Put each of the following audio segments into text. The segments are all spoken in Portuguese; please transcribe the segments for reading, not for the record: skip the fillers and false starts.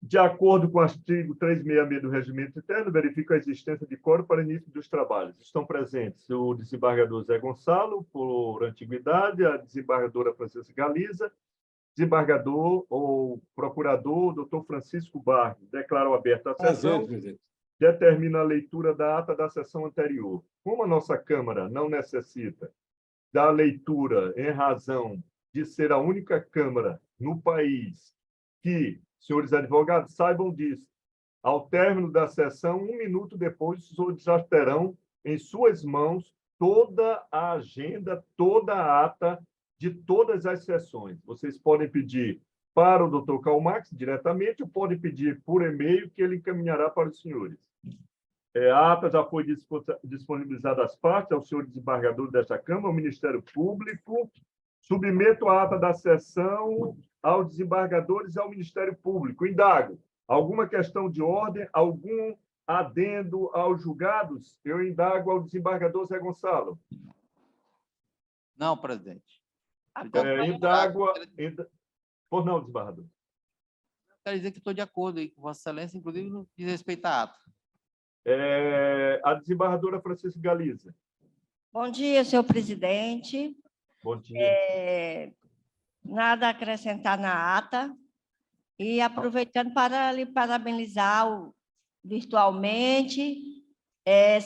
De acordo com o artigo 366 do Regimento Interno, verifico a existência de quórum para início dos trabalhos. Estão presentes o desembargador Zé Gonçalo, por antiguidade, a desembargadora Francisca Galiza, desembargador ou procurador, doutor Francisco Barros. Declaro aberta a sessão. Determina a leitura da ata da sessão anterior. Como a nossa Câmara não necessita da leitura em razão de ser a única Câmara no país que, senhores advogados, saibam disso, ao término da sessão, 1 minuto depois, os senhores já terão em suas mãos toda a agenda, toda a ata de todas as sessões. Vocês podem pedir para o doutor Karl Marx diretamente ou podem pedir por e-mail que ele encaminhará para os senhores. A ata já foi disponibilizada às partes, ao senhor desembargador desta Câmara, ao Ministério Público. Submeto a ata da sessão aos desembargadores e ao Ministério Público. Indago. Alguma questão de ordem, algum adendo aos julgados? Eu indago ao desembargador Zé Gonçalo. Não, presidente. Indago... Por não, desembargador. Quero dizer que estou de acordo aí com Vossa Excelência, inclusive no que diz respeito à ata. A desembargadora Francisca Galiza. Bom dia, senhor presidente. Bom dia. Nada a acrescentar na ata. E aproveitando para lhe parabenizar virtualmente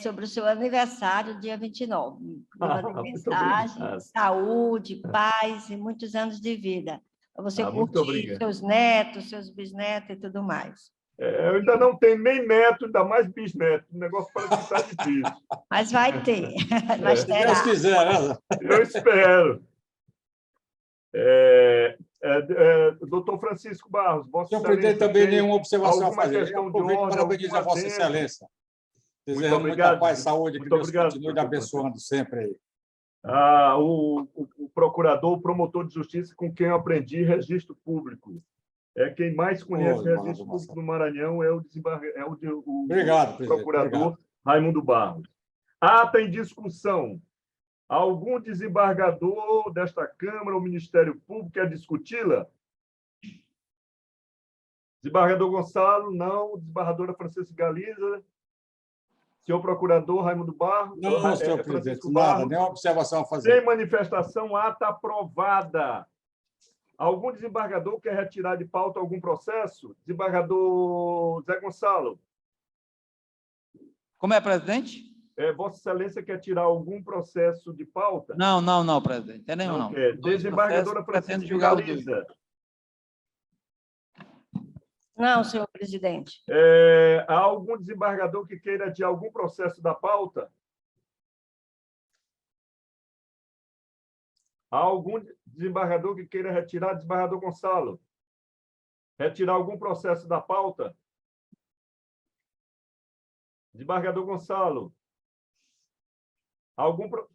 sobre o seu aniversário, dia 29. Uma mensagem, saúde, paz e muitos anos de vida. Para você curtir seus netos, seus bisnetos e tudo mais. Eu ainda não tenho nem neto, ainda mais bisneto. O negócio parece que está difícil. Mas vai ter. Mas terá. Se Deus quiser, né? Eu espero. Doutor Francisco Barros, Vossa Senhor presidente, também nenhuma observação a fazer. Questão de ordem, parabenizar a Vossa Excelência. Desejando muita paz e saúde, que Deus continue abençoando sempre aí. O procurador, o promotor de justiça com quem eu aprendi registro público. Quem mais conhece registro público no Maranhão o procurador Raimundo Barros. Ata em discussão. Algum desembargador desta Câmara ou Ministério Público quer discuti-la? Desembargador Gonçalo, não. Desembargadora Francisca Galiza. Senhor procurador Raimundo Barros. Não, senhor presidente, nada, nenhuma observação a fazer. Sem manifestação, ata aprovada. Algum desembargador quer retirar de pauta algum processo? Desembargador Zé Gonçalo. Como é, presidente? Vossa Excelência quer tirar algum processo de pauta? Não, presidente. Tem nenhum, não. Desembargadora Francisca Galiza. Não, senhor presidente. Há algum desembargador que queira de algum processo da pauta? Há algum desembargador que queira retirar? Desembargador Gonçalo. Retirar algum processo da pauta? Desembargador Gonçalo.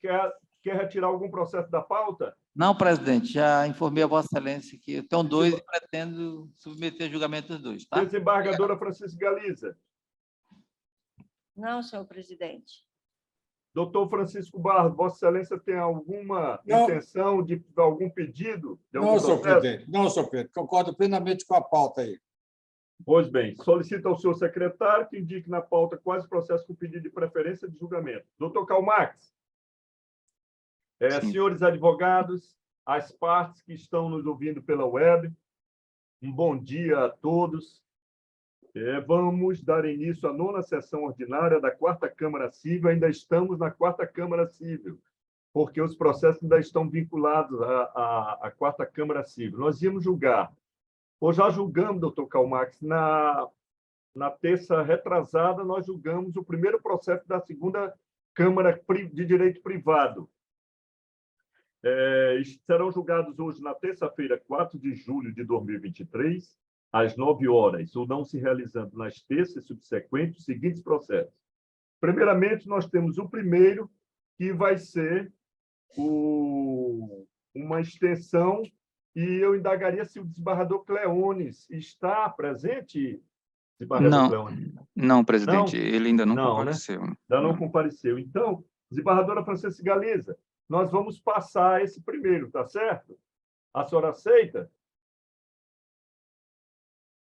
Quer retirar algum processo da pauta? Não, presidente. Já informei a Vossa Excelência que eu tenho 2 e pretendo submeter a julgamento dos 2. Tá? Desembargadora Francisca Galiza. Não, senhor presidente. Doutor Francisco Barros, Vossa Excelência tem alguma intenção de algum pedido? Não, senhor presidente. Não, senhor presidente. Concordo plenamente com a pauta aí. Pois bem, solicito ao senhor secretário que indique na pauta quais processos com pedido de preferência de julgamento. Doutor Karl Marx. Senhores advogados, as partes que estão nos ouvindo pela web, um bom dia a todos. Vamos dar início à 9ª sessão ordinária da 4ª Câmara Civil. Ainda estamos na 4ª Câmara Civil, porque os processos ainda estão vinculados à 4ª Câmara Civil. Nós íamos julgar, ou já julgamos, doutor Karl Marx, na terça retrasada, nós julgamos o primeiro processo da 2ª Câmara de Direito Privado. Serão julgados hoje, na terça-feira, 4 de julho de 2023, às 9 horas, ou não se realizando nas terças subsequentes, os seguintes processos. Primeiramente, nós temos o primeiro, que vai ser uma extensão, e eu indagaria se o desembargador Cleones está presente, desembargador Cleones? Não, presidente, não? Ele ainda não compareceu. Né? Ainda não compareceu. Então, desembargadora Francisca Galiza, nós vamos passar esse primeiro, tá certo? A senhora aceita?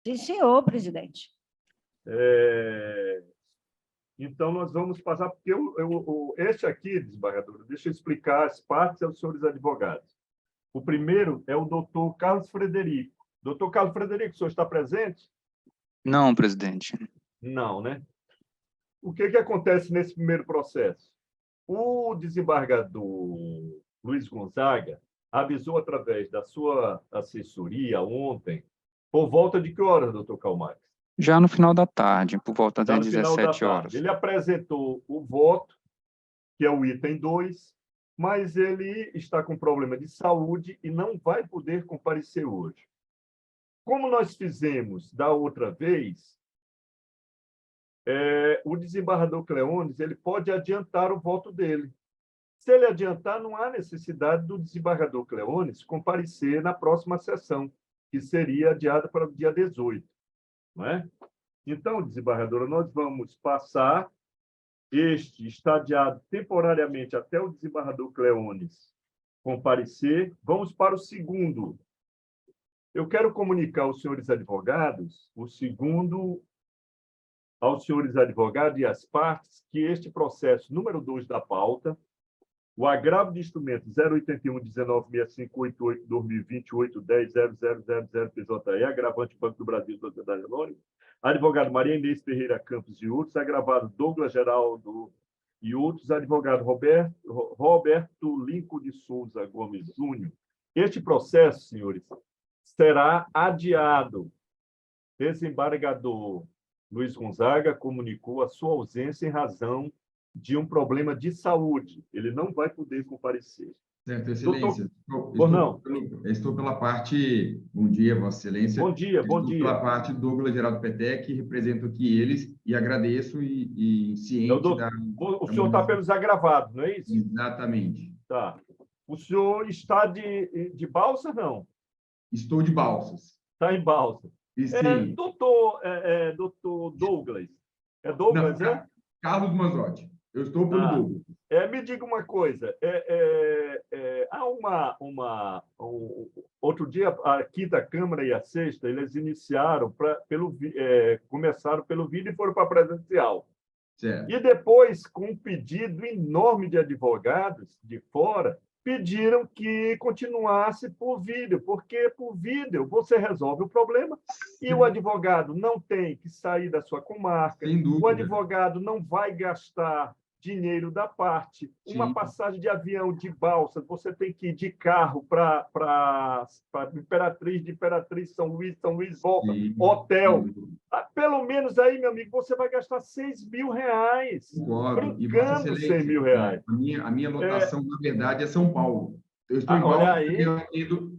Sim, senhor, presidente. Então, nós vamos passar, porque este aqui, desembargadora, deixa eu explicar as partes aos senhores advogados. O primeiro é o doutor Carlos Frederico. Doutor Carlos Frederico, o senhor está presente? Não, presidente. Não, né? O que acontece nesse primeiro processo? O desembargador Luiz Gonzaga avisou através da sua assessoria ontem, por volta de que horas, doutor Calmax? Já no final da tarde, por volta Já das no final da 17 tarde. horas. Ele apresentou o voto, que é o item 2, mas ele está com problema de saúde e não vai poder comparecer hoje. Como nós fizemos da outra vez, o desembargador Cleones ele pode adiantar o voto dele. Se ele adiantar, não há necessidade do desembargador Cleones comparecer na próxima sessão, que seria adiada para o dia 18. Não é? Então, desembargadora, nós vamos passar este estadiado temporariamente até o desembargador Cleones comparecer. Vamos para o segundo. Eu quero comunicar aos senhores advogados, aos senhores advogados e às partes, que este processo número 2 da pauta, o agravo de instrumento 081-19-6588-2028-10-0000 PJE, agravante Banco do Brasil, Sociedade Anônima, advogado Maria Inês Ferreira Campos e outros, agravado Douglas Geraldo e outros, advogado Roberto Lincoln de Souza Gomes Júnior. Este processo, senhores, será adiado. Desembargador Luiz Gonzaga comunicou a sua ausência em razão de um problema de saúde. Ele não vai poder comparecer. Certo, Excelência. Estou pela parte... Bom dia, Vossa Excelência. Bom dia, bom dia. Estou pela parte do Douglas Geraldo Petec, represento aqui eles e agradeço e ciente da... O senhor está pelos agravados, não é isso? Exatamente. Tá. O senhor está de Balsas, não? Estou de Balsas. Está em Balsas. Doutor Douglas. É Douglas, não, Carlos Manzotti. Eu estou pelo Douglas. Me diga uma coisa. Há outro dia, a quinta Câmara e a sexta, eles iniciaram começaram pelo vídeo e foram para a presencial. Certo. E depois, com um pedido enorme de advogados de fora, pediram que continuasse por vídeo, porque por vídeo você resolve o problema e o advogado não tem que sair da sua comarca, o advogado não vai gastar dinheiro da parte, uma passagem de avião de balsa, você tem que ir de carro para Imperatriz, de Imperatriz, São Luís, volta, hotel. Pelo menos aí, meu amigo, você vai gastar R$6.000. Brincando R$100.000. A minha lotação, na verdade, é São Paulo. Eu estou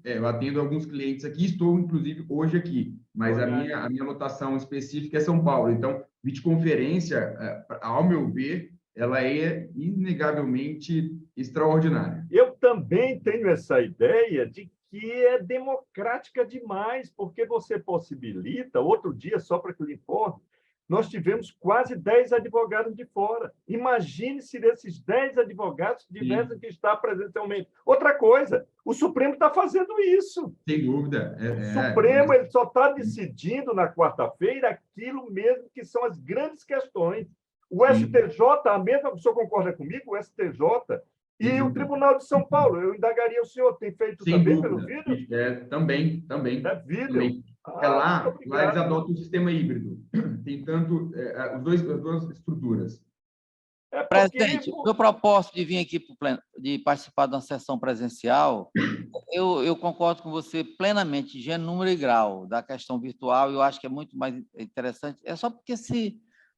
eu atendo alguns clientes aqui, estou, inclusive, hoje aqui, mas a minha lotação específica é São Paulo. Então, videoconferência, ao meu ver, ela é inegavelmente extraordinária. Eu também tenho essa ideia de que é democrática demais, porque você possibilita, outro dia, só para que eu lhe informe, nós tivemos quase 10 advogados de fora. Imagine se desses 10 advogados tivessem que estar presencialmente. Outra coisa, o Supremo está fazendo isso. Sem dúvida. O Supremo ele só está decidindo na quarta-feira aquilo mesmo que são as grandes questões. O STJ, a mesma, o senhor concorda comigo? O STJ e o Tribunal de São Paulo. Eu indagaria o senhor, tem feito também pelo vídeo? Também. É vídeo? Também. Lá eles adotam o sistema híbrido. Tem tanto as duas estruturas. Presidente, o meu propósito de vir aqui de participar de uma sessão presencial, eu concordo com você plenamente, gênero e grau da questão virtual, eu acho que é muito mais interessante. É só porque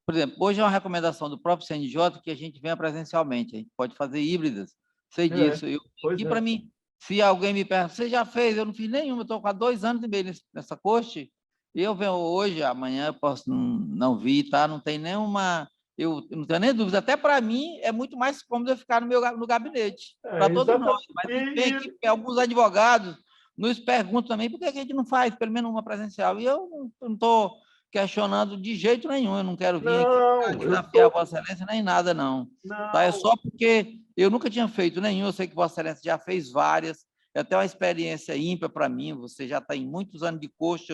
por exemplo, hoje é uma recomendação do próprio CNJ que a gente venha presencialmente, a gente pode fazer híbridas, sei disso. E para mim, se alguém me pergunta, você já fez? Eu não fiz nenhuma, eu estou há 2 anos e meio nessa corte, e eu venho hoje, amanhã eu posso não vir, tá? Não tem nenhuma... Eu não tenho nem dúvida, até para mim é muito mais cômodo eu ficar no gabinete, para todos nós. Mas tem aqui, alguns advogados nos perguntam também por que a gente não faz pelo menos uma presencial, e eu não estou questionando de jeito nenhum, eu não quero vir aqui desafiar a Vossa Excelência nem nada, não. Tá? É só porque eu nunca tinha feito nenhum, eu sei que Vossa Excelência já fez várias, é até uma experiência ímpar para mim. Você já está em muitos anos de curso,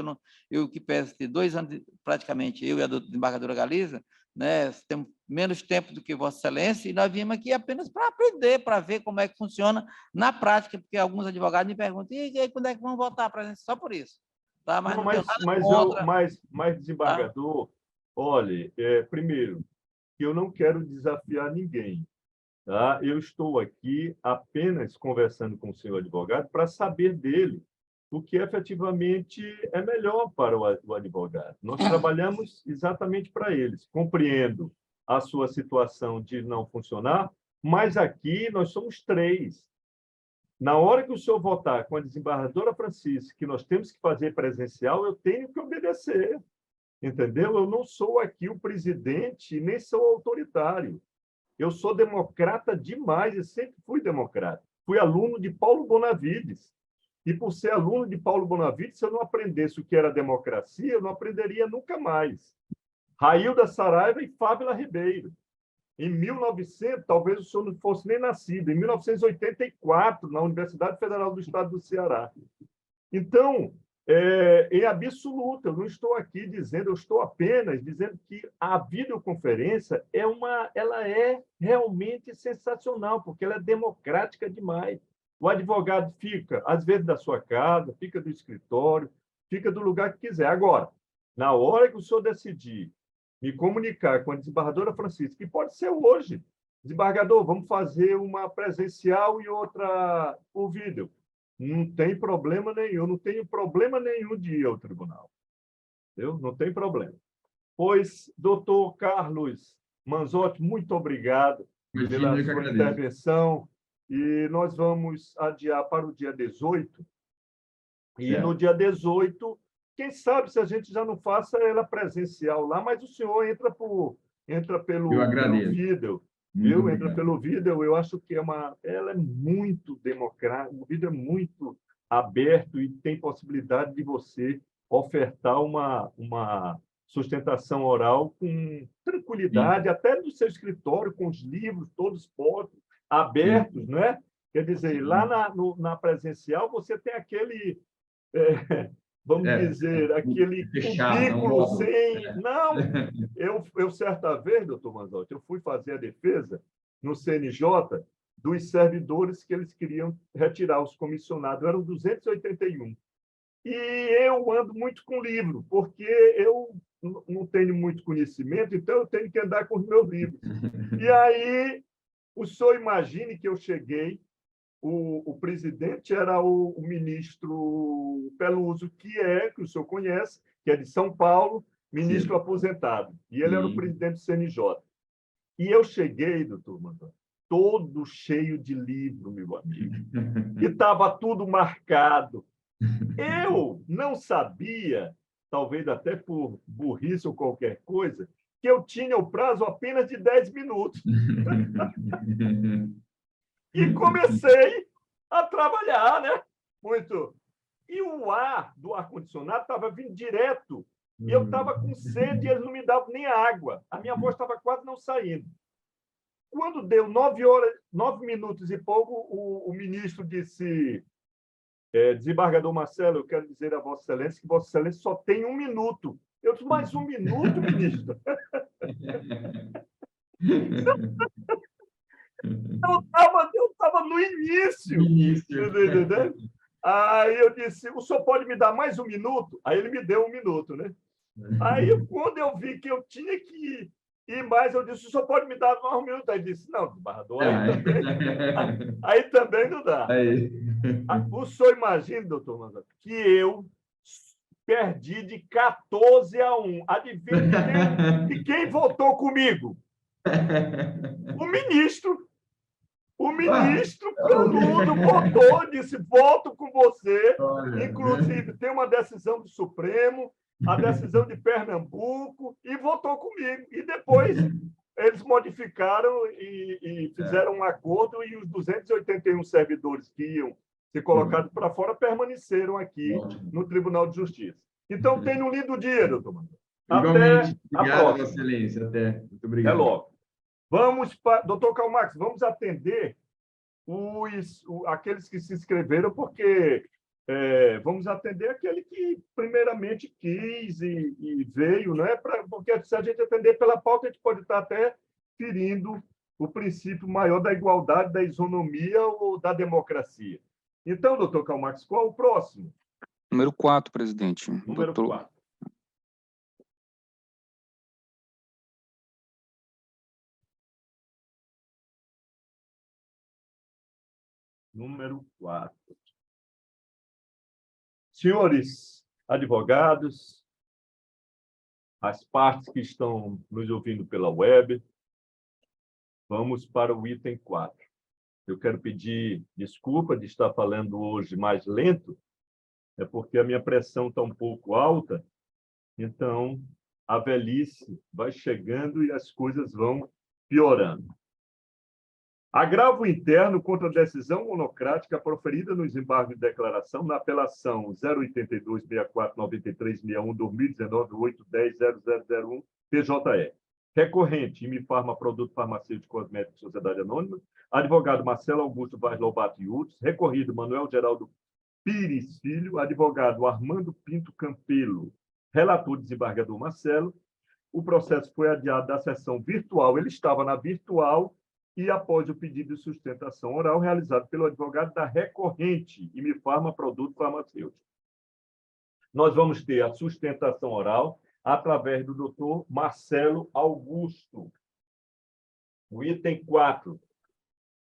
eu que peço ter 2 anos, praticamente, eu e a desembargadora Galiza, né, temos menos tempo do que Vossa Excelência, e nós viemos aqui apenas para aprender, para ver como é que funciona na prática, porque alguns advogados me perguntam, e aí, quando é que vão voltar para a presença? Só por isso. Tá? Mas mas desembargador, olhe, primeiro, eu não quero desafiar ninguém. Tá? Eu estou aqui apenas conversando com o senhor advogado para saber dele o que efetivamente é melhor para o advogado. Nós trabalhamos exatamente para eles. Compreendo a sua situação de não funcionar, mas aqui nós somos 3. Na hora que o senhor votar com a desembargadora Francisca, que nós temos que fazer presencial, eu tenho que obedecer. Entendeu? Eu não sou aqui o presidente, nem sou autoritário. Eu sou democrata demais e sempre fui democrata. Fui aluno de Paulo Bonavides. E, por ser aluno de Paulo Bonavides, se eu não aprendesse o que era democracia, eu não aprenderia nunca mais. Railda Saraiva e Fábila Ribeiro. Em 1900, talvez o senhor não fosse nem nascido, em 1984, na Universidade Federal do Estado do Ceará. Então, em absoluto, eu não estou aqui dizendo, eu estou apenas dizendo que a videoconferência ela é realmente sensacional, porque ela é democrática demais. O advogado fica, às vezes, da sua casa, fica do escritório, fica do lugar que quiser. Agora, na hora que o senhor decidir me comunicar com a desembargadora Francisca, que pode ser hoje, desembargador, vamos fazer uma presencial e outra por vídeo. Não tem problema nenhum, não tenho problema nenhum de ir ao tribunal. Entendeu? Não tem problema. Pois, doutor Carlos Manzotti, muito obrigado pela sua intervenção. E nós vamos adiar para o dia 18. E no dia 18, quem sabe se a gente já não faça ela presencial lá, mas o senhor entra pelo vídeo. Entra pelo vídeo, eu acho que ela é muito democrática, o vídeo é muito aberto e tem possibilidade de você ofertar uma sustentação oral com tranquilidade, até no seu escritório, com os livros todos postos, abertos, não é? Quer dizer, lá na presencial você tem aquele, vamos dizer, aquele cubículo sem... Não, eu certa vez, doutor Manzotti, eu fui fazer a defesa no CNJ dos servidores que eles queriam retirar, os comissionados, eram 281. E eu ando muito com livro, porque eu não tenho muito conhecimento, então eu tenho que andar com os meus livros. E aí, o senhor imagine que eu cheguei, o presidente era o ministro Peluso, que o senhor conhece, que é de São Paulo, ministro aposentado. E ele era o presidente do CNJ. E eu cheguei, doutor Manzotti, todo cheio de livro, meu amigo. E estava tudo marcado. Eu não sabia, talvez até por burrice ou qualquer coisa, que eu tinha o prazo apenas de 10 minutos. E comecei a trabalhar, né? Muito. E o ar do ar-condicionado estava vindo direto. E eu estava com sede e eles não me davam nem água. A minha voz estava quase não saindo. Quando deu 9 minutos e pouco, o ministro disse: desembargador Marcelo, eu quero dizer a Vossa Excelência que Vossa Excelência só tem 1 minuto. Eu disse: mais 1 minuto, ministro? Eu estava no início. Entendeu? Aí eu disse: o senhor pode me dar mais 1 minuto? Aí ele me deu 1 minuto, né? Aí, quando eu vi que eu tinha que ir mais, eu disse: o senhor pode me dar mais 1 minuto? Aí ele disse: não, desembargador, aí também não dá. O senhor imagina, doutor Manzotti, que eu perdi de 14-1. Adivinha de quem votou comigo? O ministro. O ministro Peluso votou, disse: voto com você. Inclusive, tem uma decisão do Supremo, a decisão de Pernambuco, e votou comigo. E depois eles modificaram e fizeram um acordo, e os 281 servidores que iam ser colocados para fora permaneceram aqui no Tribunal de Justiça. Então, tenha um lindo dia, doutor Manzotti. Igualmente. Obrigado, Vossa Excelência. Até. Muito obrigado. Até logo. Vamos para... Doutor Karl Marx, vamos atender aqueles que se inscreveram, porque vamos atender aquele que primeiramente quis e veio, né? Porque se a gente atender pela pauta, a gente pode estar até ferindo o princípio maior da igualdade, da isonomia ou da democracia. Então, doutor Karl Marx, qual o próximo? Número 4, presidente. Número 4. Número 4. Senhores advogados, as partes que estão nos ouvindo pela web, vamos para o item 4. Eu quero pedir desculpa de estar falando hoje mais lento, é porque a minha pressão está um pouco alta, então a velhice vai chegando e as coisas vão piorando. Agravo interno contra a decisão monocrática proferida no desembargo de declaração na apelação 082-64-93-61-2019-810-0001 PJE. Recorrente, Imifarma Produto Farmacêutico Cosmético Sociedade Anônima, advogado Marcelo Augusto Vaz Lobato e Uts, recorrido Manuel Geraldo Pires Filho, advogado Armando Pinto Campelo, relator desembargador Marcelo. O processo foi adiado da sessão virtual, ele estava na virtual, e após o pedido de sustentação oral realizado pelo advogado da recorrente, Imifarma Produto Farmacêutico. Nós vamos ter a sustentação oral através do doutor Marcelo Augusto. O item 4.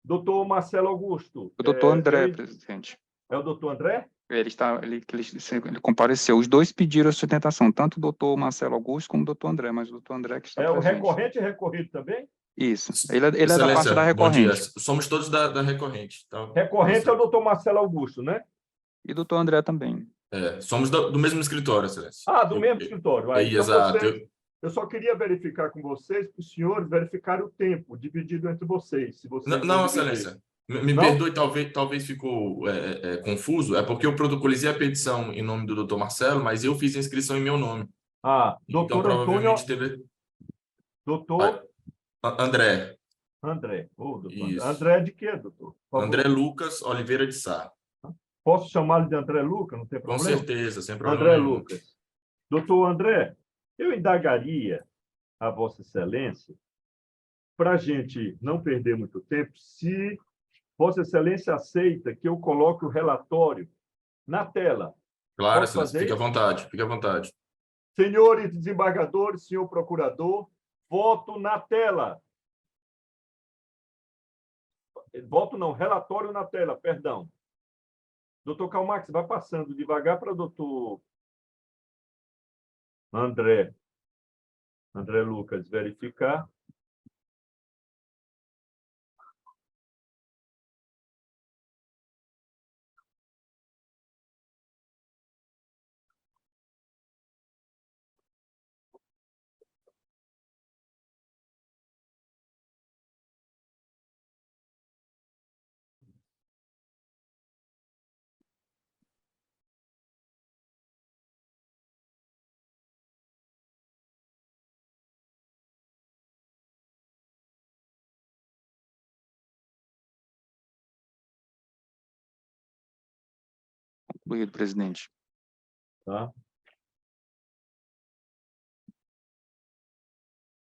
Doutor Marcelo Augusto. O doutor André, presidente. É o doutor André? Ele compareceu. Os dois pediram a sustentação, tanto o doutor Marcelo Augusto como o doutor André, mas o doutor André que está presente. O recorrente e recorrido também? Isso. Ele é da parte da recorrente. Bom dia. Somos todos da recorrente. Então, recorrente é o doutor Marcelo Augusto, né? E o doutor André também. Somos do mesmo escritório, excelência. Do mesmo escritório. Então exato. Eu só queria verificar com vocês, para os senhores verificarem o tempo dividido entre vocês. Se vocês não, excelência. Me perdoe, talvez ficou confuso. É porque eu protocolizei a petição em nome do doutor Marcelo, mas eu fiz a inscrição em meu nome. Doutor então, provavelmente Antônio... teve... Doutor... André. Doutor. André de quê, doutor? André Lucas Oliveira de Sá. Posso chamá-lo de André Lucas? Não tem problema? Com certeza, sem problema André nenhum. Lucas. Doutor André, eu indagaria a Vossa Excelência, para a gente não perder muito tempo, se Vossa Excelência aceita que eu coloque o relatório na tela. Claro, Excelência, fique à vontade, fique à vontade. Senhores desembargadores, senhor procurador, voto na tela. Voto não, relatório na tela, perdão. Doutor Karl Marx, vai passando devagar para o doutor André Lucas verificar. Concluído, presidente. Tá?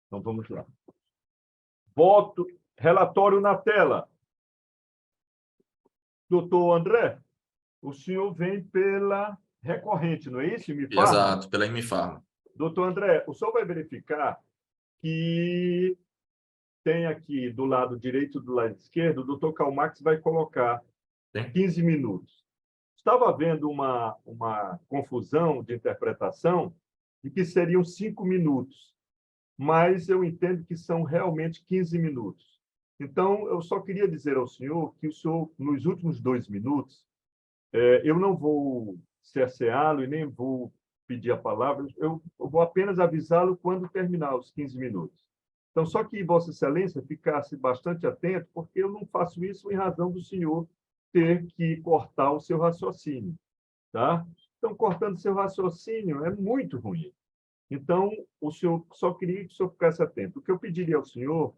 Então, vamos lá. Voto, relatório na tela. Doutor André, o senhor vem pela recorrente, não é isso? Imifarma? Exato, pela Imifarma. Doutor André, o senhor vai verificar que tem aqui do lado direito e do lado esquerdo, o doutor Karl Marx vai colocar 15 minutos. Estava havendo uma confusão de interpretação de que seriam 5 minutos, mas eu entendo que são realmente 15 minutos. Então, eu só queria dizer ao senhor que o senhor, nos últimos 2 minutos, eu não vou cerceá-lo e nem vou pedir a palavra, eu vou apenas avisá-lo quando terminar os 15 minutos. Então, só que Vossa Excelência ficasse bastante atento, porque eu não faço isso em razão do senhor ter que cortar o seu raciocínio. Tá? Então, cortando seu raciocínio é muito ruim. Então, o senhor só queria que o senhor ficasse atento. O que eu pediria ao senhor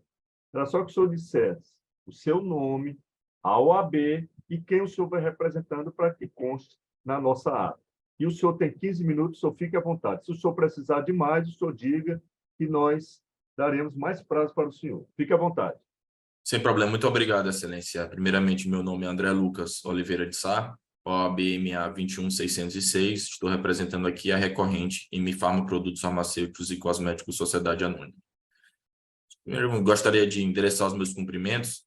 era só que o senhor dissesse o seu nome, a OAB e quem o senhor vai representando para que conste na nossa ata. E o senhor tem 15 minutos, o senhor fique à vontade. Se o senhor precisar de mais, o senhor diga que nós daremos mais prazo para o senhor. Fique à vontade. Sem problema. Muito obrigado, Excelência. Primeiramente, meu nome é André Lucas Oliveira de Sá, OAB MA 21606. Estou representando aqui a recorrente Emifarma Produtos Farmacêuticos e Cosméticos Sociedade Anônima. Primeiro, gostaria de endereçar os meus cumprimentos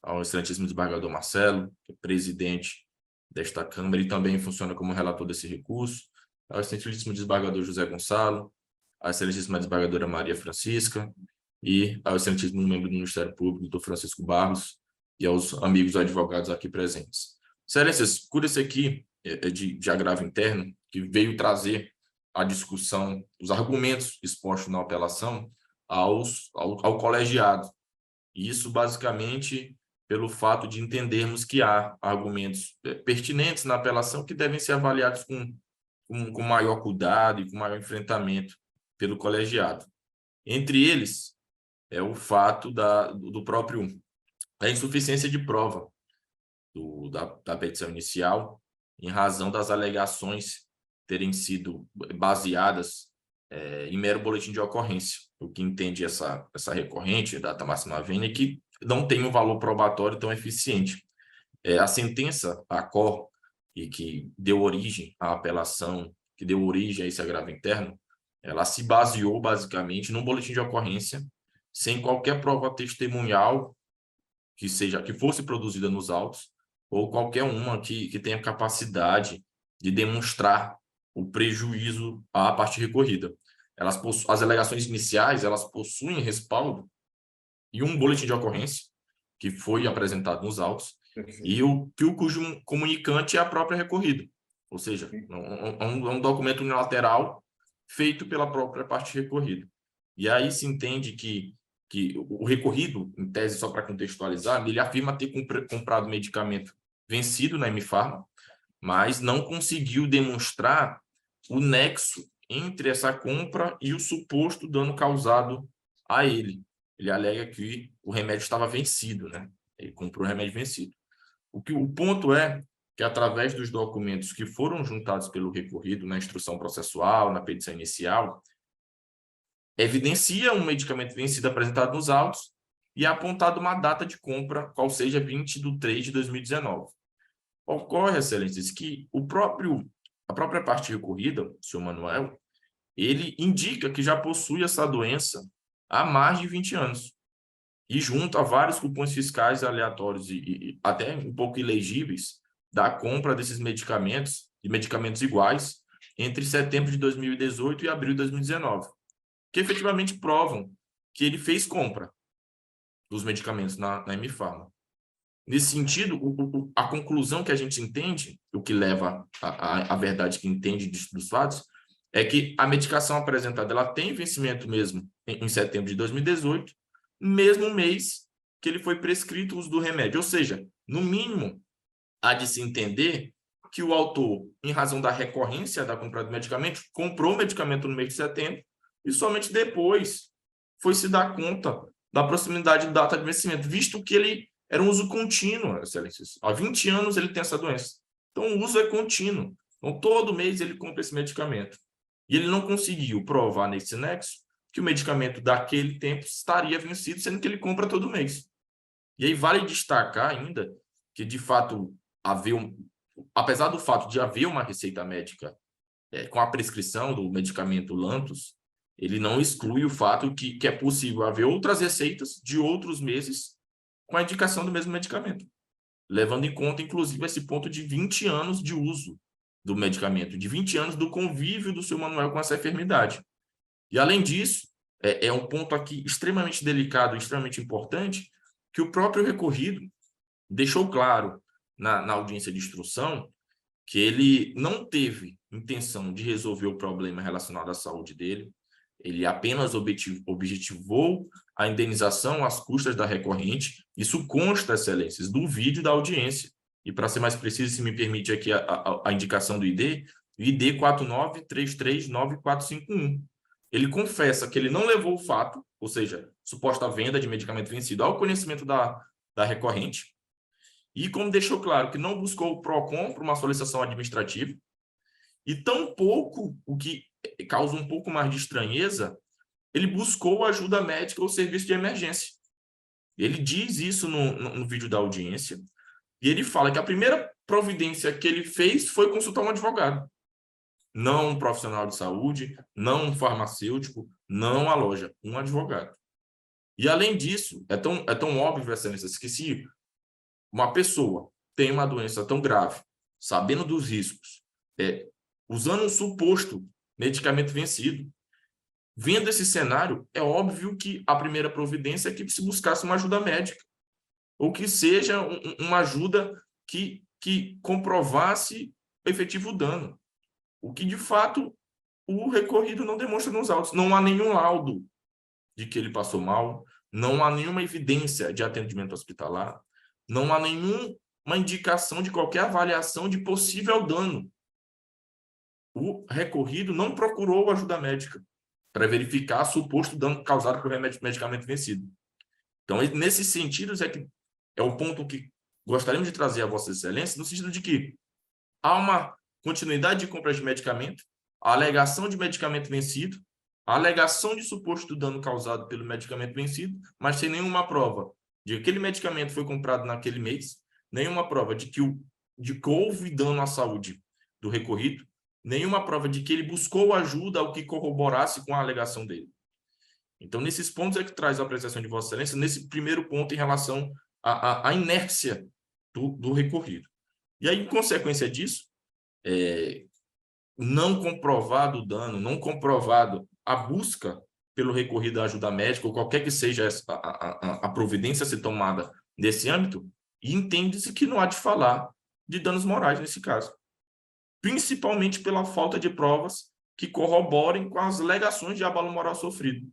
ao excelentíssimo desembargador Marcelo, que é presidente desta Câmara e também funciona como relator desse recurso, ao excelentíssimo desembargador José Gonçalo, à excelentíssima desembargadora Maria Francisca e ao excelentíssimo membro do Ministério Público, doutor Francisco Barros, e aos amigos advogados aqui presentes. Excelências, cura-se aqui de agravo interno, que veio trazer a discussão, os argumentos expostos na apelação ao colegiado. E isso, basicamente, pelo fato de entendermos que há argumentos pertinentes na apelação que devem ser avaliados com maior cuidado e com maior enfrentamento pelo colegiado. Entre eles, é o fato da insuficiência de prova da petição inicial, em razão das alegações terem sido baseadas em mero boletim de ocorrência. O que entende essa recorrente, data máxima vênia, é que não tem um valor probatório tão eficiente. A sentença, a COR, e que deu origem à apelação, que deu origem a esse agravo interno, ela se baseou basicamente num boletim de ocorrência, sem qualquer prova testemunhal que fosse produzida nos autos, ou qualquer uma que tenha capacidade de demonstrar o prejuízo à parte recorrida. As alegações iniciais, elas possuem respaldo e um boletim de ocorrência que foi apresentado nos autos, e cujo comunicante é a própria recorrida. Ou seja, é um documento unilateral feito pela própria parte recorrida. E aí se entende que o recorrido, em tese, só para contextualizar, ele afirma ter comprado medicamento vencido na Emifarma, mas não conseguiu demonstrar o nexo entre essa compra e o suposto dano causado a ele. Ele alega que o remédio estava vencido, né? Ele comprou o remédio vencido. O ponto é que, através dos documentos que foram juntados pelo recorrido na instrução processual, na petição inicial, evidencia um medicamento vencido apresentado nos autos e é apontado uma data de compra, qual seja 20/3/2019. Ocorre, excelências, que a própria parte recorrida, o senhor Manuel, ele indica que já possui essa doença há mais de 20 anos. E junto a vários cupons fiscais aleatórios e até um pouco ilegíveis da compra desses medicamentos, e medicamentos iguais, entre setembro de 2018 e abril de 2019, que efetivamente provam que ele fez compra dos medicamentos na Emifarma. Nesse sentido, a conclusão que a gente entende, o que leva à verdade que entende dos fatos, é que a medicação apresentada ela tem vencimento mesmo em setembro de 2018, mesmo mês que ele foi prescrito o uso do remédio. Ou seja, no mínimo, há de se entender que o autor, em razão da recorrência da compra do medicamento, comprou o medicamento no mês de setembro e somente depois foi se dar conta da proximidade da data de vencimento, visto que ele era um uso contínuo, excelências. Há 20 anos ele tem essa doença. Então, o uso é contínuo. Então, todo mês ele compra esse medicamento. E ele não conseguiu provar nesse nexo que o medicamento daquele tempo estaria vencido, sendo que ele compra todo mês. E aí vale destacar ainda que, de fato, apesar do fato de haver uma receita médica com a prescrição do medicamento Lantus, ele não exclui o fato que é possível haver outras receitas de outros meses com a indicação do mesmo medicamento, levando em conta, inclusive, esse ponto de 20 anos de uso do medicamento, de 20 anos do convívio do seu Manuel com essa enfermidade. E, além disso, é um ponto aqui extremamente delicado, extremamente importante, que o próprio recorrido deixou claro na audiência de instrução que ele não teve intenção de resolver o problema relacionado à saúde dele, ele apenas objetivou a indenização às custas da recorrente. Isso consta, excelências, do vídeo da audiência. E, para ser mais preciso, se me permite aqui a indicação do ID, o ID 49339451. Ele confessa que ele não levou o fato, ou seja, suposta venda de medicamento vencido, ao conhecimento da recorrente, e como deixou claro que não buscou o PROCON para uma solicitação administrativa, e tampouco, o que causa um pouco mais de estranheza, ele buscou ajuda médica ou serviço de emergência. Ele diz isso no vídeo da audiência, e ele fala que a primeira providência que ele fez foi consultar um advogado. Não um profissional de saúde, não um farmacêutico, não a loja, um advogado. E, além disso, é tão óbvio, Excelência, que se uma pessoa tem uma doença tão grave, sabendo dos riscos, usando um suposto medicamento vencido, vendo esse cenário, é óbvio que a primeira providência é que se buscasse uma ajuda médica, ou que seja uma ajuda que comprovasse o efetivo dano. O que, de fato, o recorrido não demonstra nos autos. Não há nenhum laudo de que ele passou mal, não há nenhuma evidência de atendimento hospitalar, não há nenhuma indicação de qualquer avaliação de possível dano. O recorrido não procurou ajuda médica para verificar suposto dano causado por medicamento vencido. Então, nesses sentidos, é o ponto que gostaríamos de trazer a Vossa Excelência, no sentido de que há uma continuidade de compra de medicamento, a alegação de medicamento vencido, a alegação de suposto dano causado pelo medicamento vencido, mas sem nenhuma prova de que aquele medicamento foi comprado naquele mês, nenhuma prova de que houve dano à saúde do recorrido, nenhuma prova de que ele buscou ajuda ao que corroborasse com a alegação dele. Então, nesses pontos é que traz a apreciação de Vossa Excelência, nesse primeiro ponto em relação à inércia do recorrido. E aí, em consequência disso, não comprovado o dano, não comprovado a busca pelo recorrido à ajuda médica, ou qualquer que seja a providência a ser tomada nesse âmbito, e entende-se que não há de falar de danos morais nesse caso. Principalmente pela falta de provas que corroborem com as alegações de abalo moral sofrido.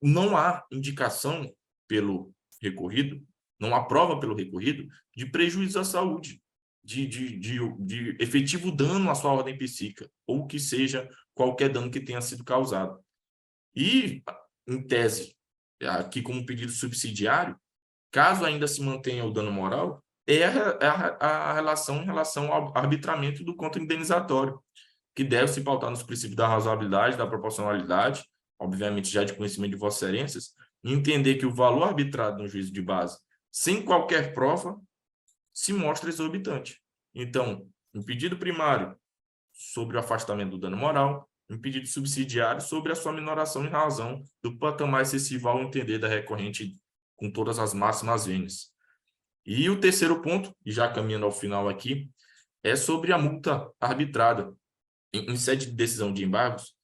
Não há indicação pelo recorrido, não há prova pelo recorrido de prejuízo à saúde, de efetivo dano à sua ordem psíquica, ou que seja qualquer dano que tenha sido causado. E, em tese, aqui como pedido subsidiário, caso ainda se mantenha o dano moral, a relação em relação ao arbitramento do contra-indenizatório, que deve se pautar nos princípios da razoabilidade, da proporcionalidade, obviamente já de conhecimento de Vossas Excelências, e entender que o valor arbitrado no juízo de base, sem qualquer prova, se mostra exorbitante. Então, um pedido primário sobre o afastamento do dano moral, um pedido subsidiário sobre a sua minoração em razão do patamar excessivo ao entender da recorrente com todas as máximas vênias. E o terceiro ponto, e já caminhando ao final aqui, é sobre a multa arbitrada. Em sede de decisão de embargos,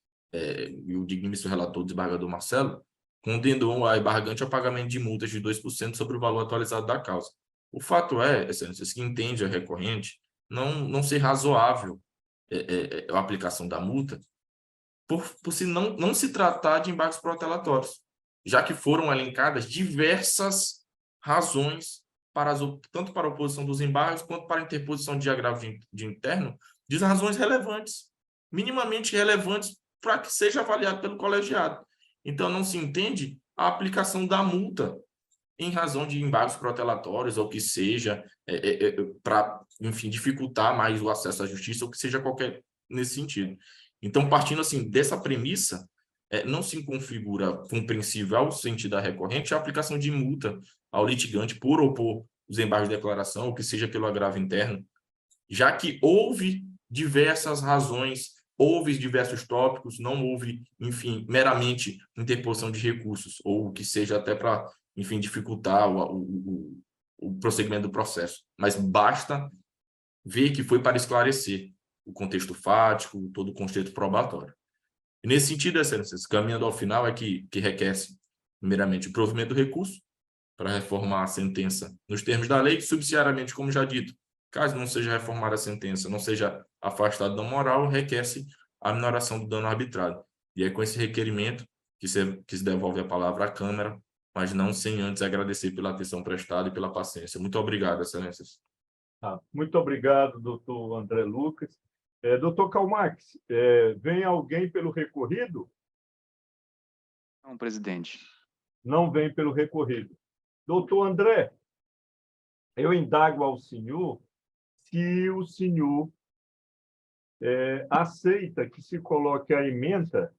o digníssimo relator, desembargador Marcelo, condenou a embargante ao pagamento de multas de 2% sobre o valor atualizado da causa. O fato Excelências, que entende a recorrente não ser razoável a aplicação da multa por se não se tratar de embargos protelatórios, já que foram elencadas diversas razões tanto para a oposição dos embargos quanto para a interposição de agravo de interno, de razões relevantes, minimamente relevantes, para que seja avaliado pelo colegiado. Então, não se entende a aplicação da multa em razão de embargos protelatórios, ou que seja, para, enfim, dificultar mais o acesso à justiça, ou que seja qualquer nesse sentido. Então, partindo assim dessa premissa, não se configura compreensível ao sentido da recorrente a aplicação de multa ao litigante por opor os embargos de declaração, ou que seja pelo agravo interno, já que houve diversas razões, houve diversos tópicos, não houve, enfim, meramente interposição de recursos, ou que seja até para, enfim, dificultar o prosseguimento do processo. Mas basta ver que foi para esclarecer o contexto fático, todo o contexto probatório. E nesse sentido, Excelências, caminhando ao final, é que requer-se, primeiramente, o provimento do recurso para reformar a sentença nos termos da lei, subsidiariamente, como já dito, caso não seja reformada a sentença, não seja afastado da moral, requer-se a minoração do dano arbitrado. E é com esse requerimento que se devolve a palavra à Câmara, mas não sem antes agradecer pela atenção prestada e pela paciência. Muito obrigado, Excelências. Muito obrigado, doutor André Lucas. Doutor Calmax, vem alguém pelo recorrido? Não, presidente. Não vem pelo recorrido. Doutor André, eu indago ao senhor se o senhor aceita que se coloque a ementa,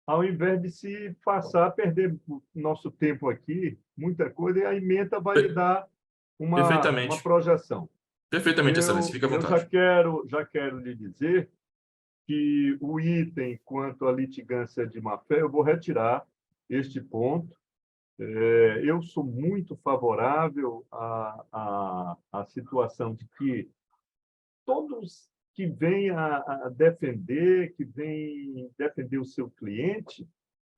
ao invés de se passar a perder nosso tempo aqui, muita coisa, e a ementa vai lhe dar uma projeção. Perfeitamente, excelência. Fique à vontade. Já quero lhe dizer que o item quanto à litigância de má-fé, eu vou retirar este ponto. Eu sou muito favorável à situação de que todos que vêm a defender, que vêm defender o seu cliente,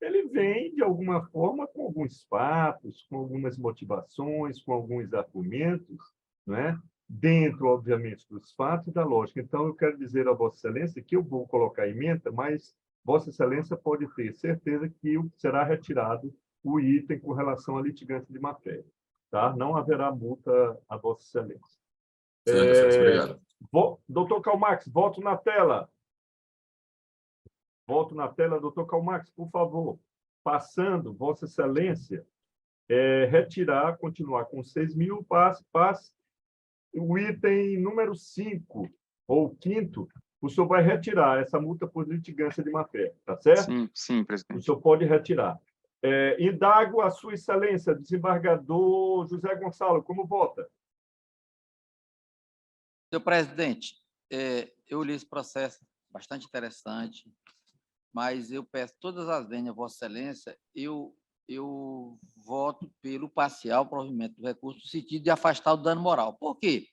ele vem, de alguma forma, com alguns fatos, com algumas motivações, com alguns argumentos, não é? Dentro, obviamente, dos fatos e da lógica. Então, eu quero dizer a Vossa Excelência que eu vou colocar a ementa, mas Vossa Excelência pode ter certeza que será retirado o item com relação à litigância de má-fé. Tá? Não haverá multa a Vossa Excelência. Obrigado. Doutor Calmax, volto na tela. Volto na tela, doutor Calmax, por favor. Passando, Vossa Excelência, retirar, continuar com 6.000, passe. O item número 5, ou 5º, o senhor vai retirar essa multa por litigância de má-fé, tá certo? Sim, presidente. O senhor pode retirar. Indago a Sua Excelência, desembargador José Gonçalo, como vota? Senhor presidente, eu li esse processo bastante interessante, mas eu peço todas as vênias a Vossa Excelência, eu voto pelo parcial provimento do recurso no sentido de afastar o dano moral. Por quê?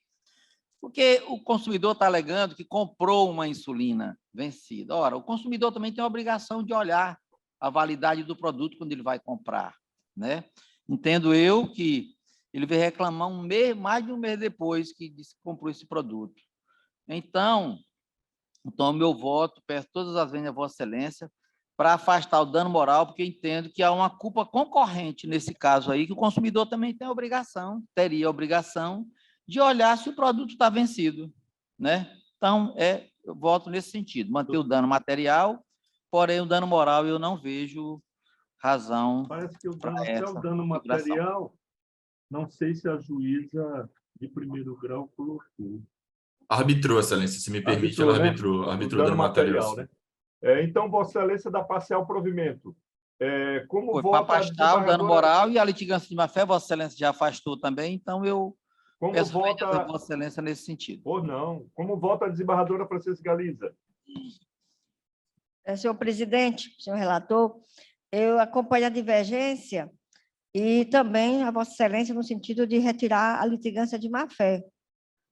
Porque o consumidor está alegando que comprou uma insulina vencida. Ora, o consumidor também tem a obrigação de olhar a validade do produto quando ele vai comprar, né? Entendo eu que ele veio reclamar mais de um mês depois que disse que comprou esse produto. Então, meu voto, peço todas as vênias a Vossa Excelência, para afastar o dano moral, porque entendo que há uma culpa concorrente nesse caso aí, que o consumidor também teria a obrigação de olhar se o produto está vencido, né? Então, eu voto nesse sentido, manter o dano material, porém o dano moral eu não vejo razão. Parece que o dano material, não sei se a juíza de primeiro grau colocou. Arbitrou, Excelência, se me permite, ela arbitrou o dano material, né? Então, Vossa Excelência dá parcial provimento. Como foi para afastar o dano moral e a litigância de má-fé, Vossa Excelência já afastou também, então eu peço a Vossa Excelência nesse sentido. Ou não. Como vota a desembargadora Francisca Galiza? Senhor presidente, senhor relator, eu acompanho a divergência e também a Vossa Excelência no sentido de retirar a litigância de má-fé,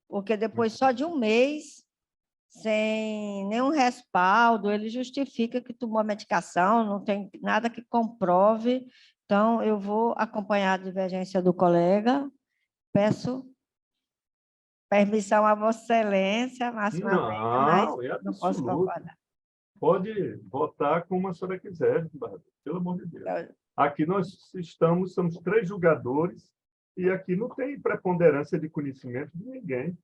porque depois só de um mês, sem nenhum respaldo, ele justifica que tomou a medicação, não tem nada que comprove. Então, eu vou acompanhar a divergência do colega. Peço permissão a Vossa Excelência, mas não posso concordar. Pode votar como a senhora quiser, pelo amor de Deus. Aqui nós somos 3 julgadores e aqui não tem preponderância de conhecimento de ninguém.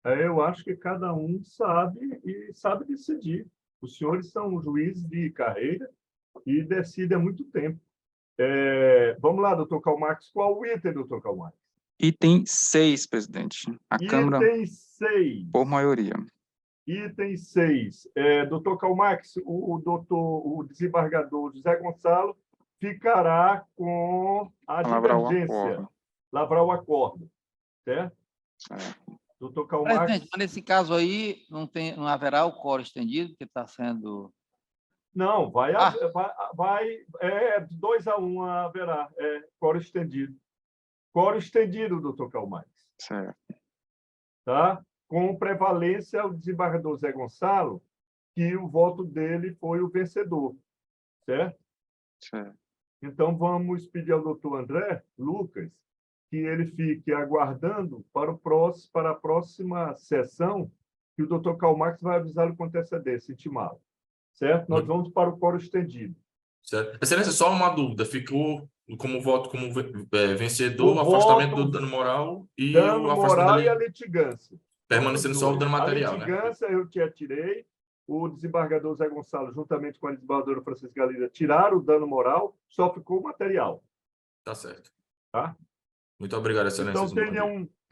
Eu acho que cada um sabe e sabe decidir. Os senhores são juízes de carreira e decidem há muito tempo. Vamos lá, doutor Calmax. Qual o item, doutor Calmax? Item 6, presidente. Item 6. Por maioria. Item 6. Doutor Calmax, o desembargador José Gonçalo ficará com a divergência. Lavrar o acordo. Certo? Doutor Calmax. Presidente, mas nesse caso aí, não haverá o quórum estendido, que está sendo... Não, vai 2-1 haverá, quórum estendido. Quórum estendido, doutor Calmax. Certo. Tá? Com prevalência ao desembargador Zé Gonçalo, que o voto dele foi o vencedor. Certo? Certo. Então, vamos pedir ao doutor André Lucas que ele fique aguardando para a próxima sessão, que o doutor Calmax vai avisá-lo com antecedência, intimá-lo. Certo? Nós vamos para o quórum estendido. Certo. Excelência, só uma dúvida. Ficou como voto como vencedor o afastamento do dano moral e dano o afastamento moral e a litigância. Permanecendo só o dano material. A litigância, né? Eu te atirei. O desembargador Zé Gonçalo, juntamente com a desembargadora Francisca Galiza, tiraram o dano moral, só ficou o material. Tá certo. Tá? Muito obrigado, Excelência. Então,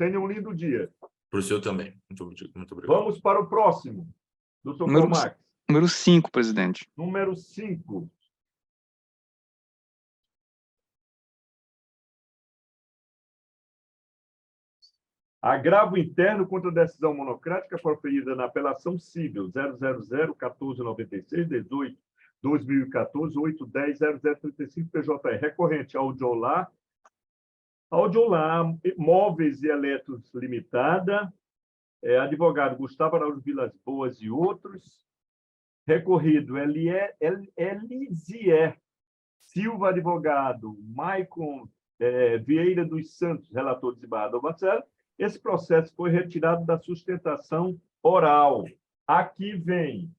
Tenha um lindo dia. Para o senhor também. Muito obrigado. Vamos para o próximo. Doutor Calmax. Número 5, presidente. Número 5. Agravo interno contra a decisão monocrática proferida na apelação civil 000-1496-18-2014-810-0035 PJR. Recorrente Audiolar Móveis e Eletros Limitada, advogado Gustavo Araújo Vilas Boas e outros. Recorrido Elisier Silva, advogado Maicon Vieira dos Santos, relator desembargador Marcelo. Esse processo foi retirado da sustentação oral. Aqui vem,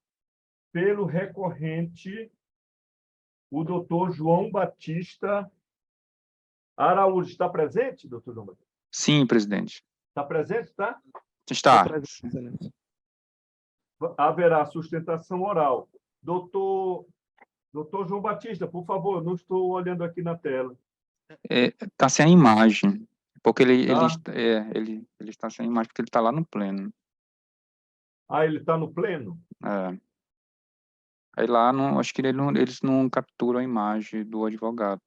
pelo recorrente, o doutor João Batista Araújo. Está presente, doutor João Batista? Sim, presidente. Está presente, tá? Está. Haverá sustentação oral. Doutor João Batista, por favor, não estou olhando aqui na tela. Está sem a imagem. Porque ele está sem imagem, porque ele está lá no pleno. Ah, ele está no pleno? Aí lá, acho que eles não capturam a imagem do advogado.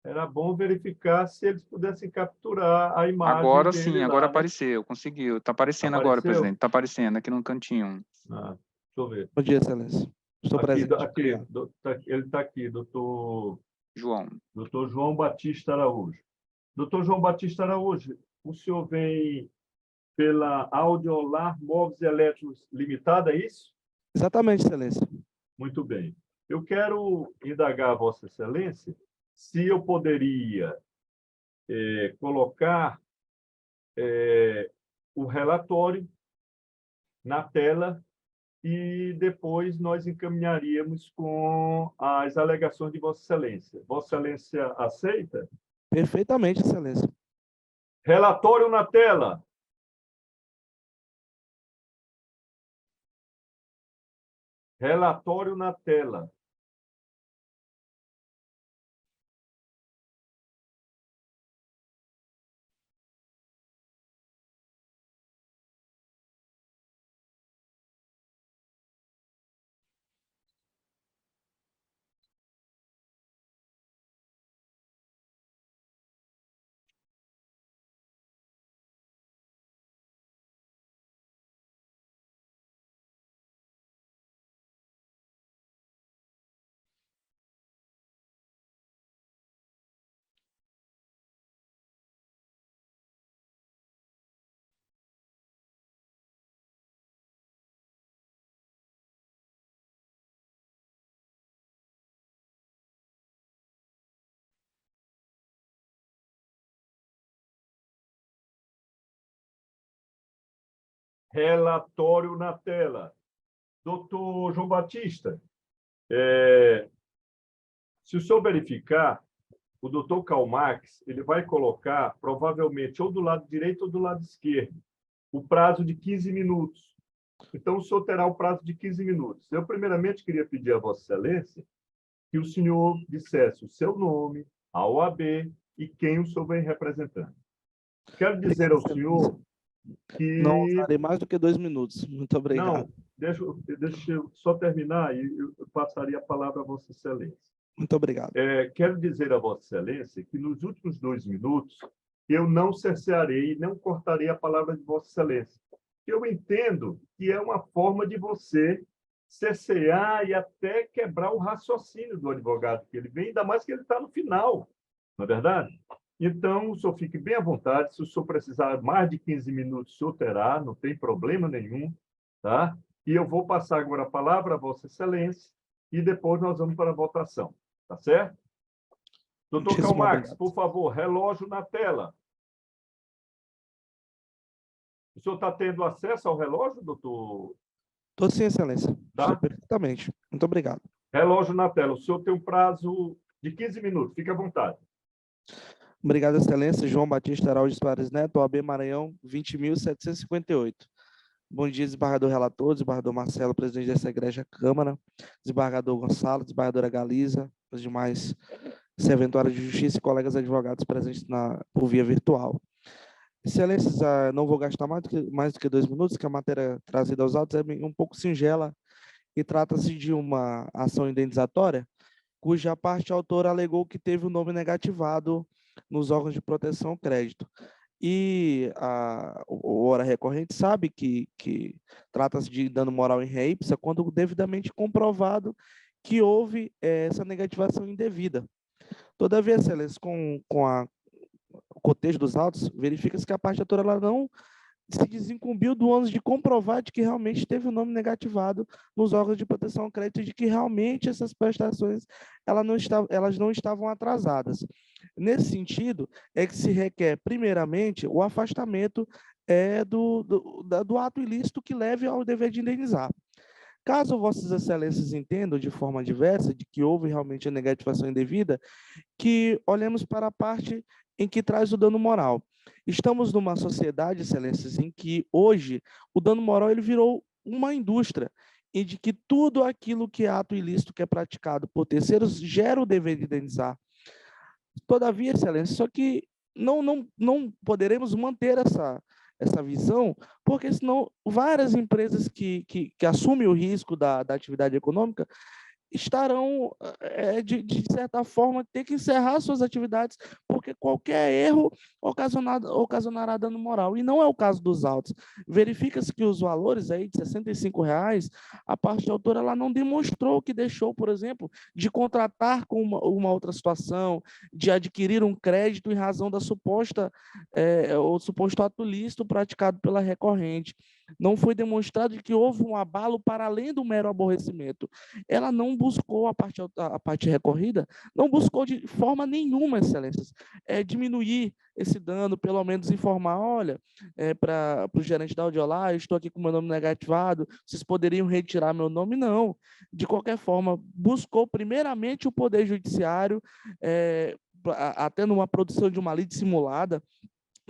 Era bom verificar se eles pudessem capturar a imagem. Agora sim, agora lá, apareceu, conseguiu. Está aparecendo agora, presidente. Está aparecendo aqui no cantinho. Deixa eu ver. Bom dia, excelência. Estou presente. Ele está aqui, doutor João Batista Araújo. Doutor João Batista Araújo, o senhor vem pela Audiolar Móveis e Eletros Limitada, é isso? Exatamente, excelência. Muito bem. Eu quero indagar a Vossa Excelência se eu poderia colocar o relatório na tela e depois nós encaminharíamos com as alegações de Vossa Excelência. Vossa Excelência aceita? Perfeitamente, excelência. Relatório na tela. Relatório na tela. Relatório na tela. Doutor João Batista, se o senhor verificar, o doutor Calmax, ele vai colocar, provavelmente, ou do lado direito ou do lado esquerdo, o prazo de 15 minutos. Então, o senhor terá o prazo de 15 minutos. Eu, primeiramente, queria pedir a Vossa Excelência que o senhor dissesse o seu nome, a OAB e quem o senhor vem representando. Quero dizer ao senhor que... Não usarei mais do que 2 minutos. Muito obrigado. Não, deixa eu só terminar e eu passaria a palavra a Vossa Excelência. Muito obrigado. Quero dizer a Vossa Excelência que nos últimos 2 minutos eu não cercearei e não cortarei a palavra de Vossa Excelência. Eu entendo que é uma forma de você cercear e até quebrar o raciocínio do advogado que ele vem, ainda mais que ele está no final, não é verdade? Então, o senhor fique bem à vontade. Se o senhor precisar mais de 15 minutos, o senhor terá, não tem problema nenhum, tá? E eu vou passar agora a palavra a Vossa Excelência e depois nós vamos para a votação, tá certo? Doutor Calmax, por favor, relógio na tela. O senhor está tendo acesso ao relógio, doutor? Estou sim, excelência. Tá? Perfeitamente. Muito obrigado. Relógio na tela. O senhor tem um prazo de 15 minutos. Fique à vontade. Obrigado, excelência. João Batista Araújo Soares Neto, OAB Maranhão, 20.758. Bom dia, desembargador relator, desembargador Marcelo, presidente dessa egregia Câmara, desembargador Gonçalo, desembargadora Galiza, os demais serventuária de justiça e colegas advogados presentes por via virtual. Excelências, não vou gastar mais do que 2 minutos, que a matéria trazida aos autos é um pouco singela e trata-se de uma ação indenizatória, cuja parte autora alegou que teve o nome negativado nos órgãos de proteção ao crédito. E o ora recorrente sabe que trata-se de dano moral em ré ipsa quando devidamente comprovado que houve essa negativação indevida. Todavia, excelência, com o cotejo dos autos, verifica-se que a parte autora ela não se desincumbiu do ônus de comprovar de que realmente teve o nome negativado nos órgãos de proteção ao crédito e de que realmente essas prestações elas não estavam atrasadas. Nesse sentido, é que se requer, primeiramente, o afastamento do ato ilícito que leve ao dever de indenizar. Caso vossas excelências entendam de forma diversa de que houve realmente a negativação indevida, que olhemos para a parte em que traz o dano moral. Estamos numa sociedade, excelências, em que hoje o dano moral ele virou uma indústria, e de que tudo aquilo que é ato ilícito que é praticado por terceiros gera o dever de indenizar. Todavia, excelência, só que não poderemos manter essa visão, porque senão várias empresas que assumem o risco da atividade econômica estarão, de certa forma, ter que encerrar suas atividades, porque qualquer erro ocasionará dano moral. E não é o caso dos autos. Verifica-se que os valores aí de R$ 65,00, a parte autora ela não demonstrou que deixou, por exemplo, de contratar com uma outra situação, de adquirir um crédito em razão da suposto ato lícito praticado pela recorrente. Não foi demonstrado que houve um abalo para além do mero aborrecimento. Ela não buscou, a parte recorrida, não buscou de forma nenhuma, excelências, diminuir esse dano, pelo menos informar, olha, para o gerente da Audiolá, eu estou aqui com meu nome negativado, vocês poderiam retirar meu nome? Não. De qualquer forma, buscou primeiramente o Poder Judiciário, até numa produção de uma lide simulada,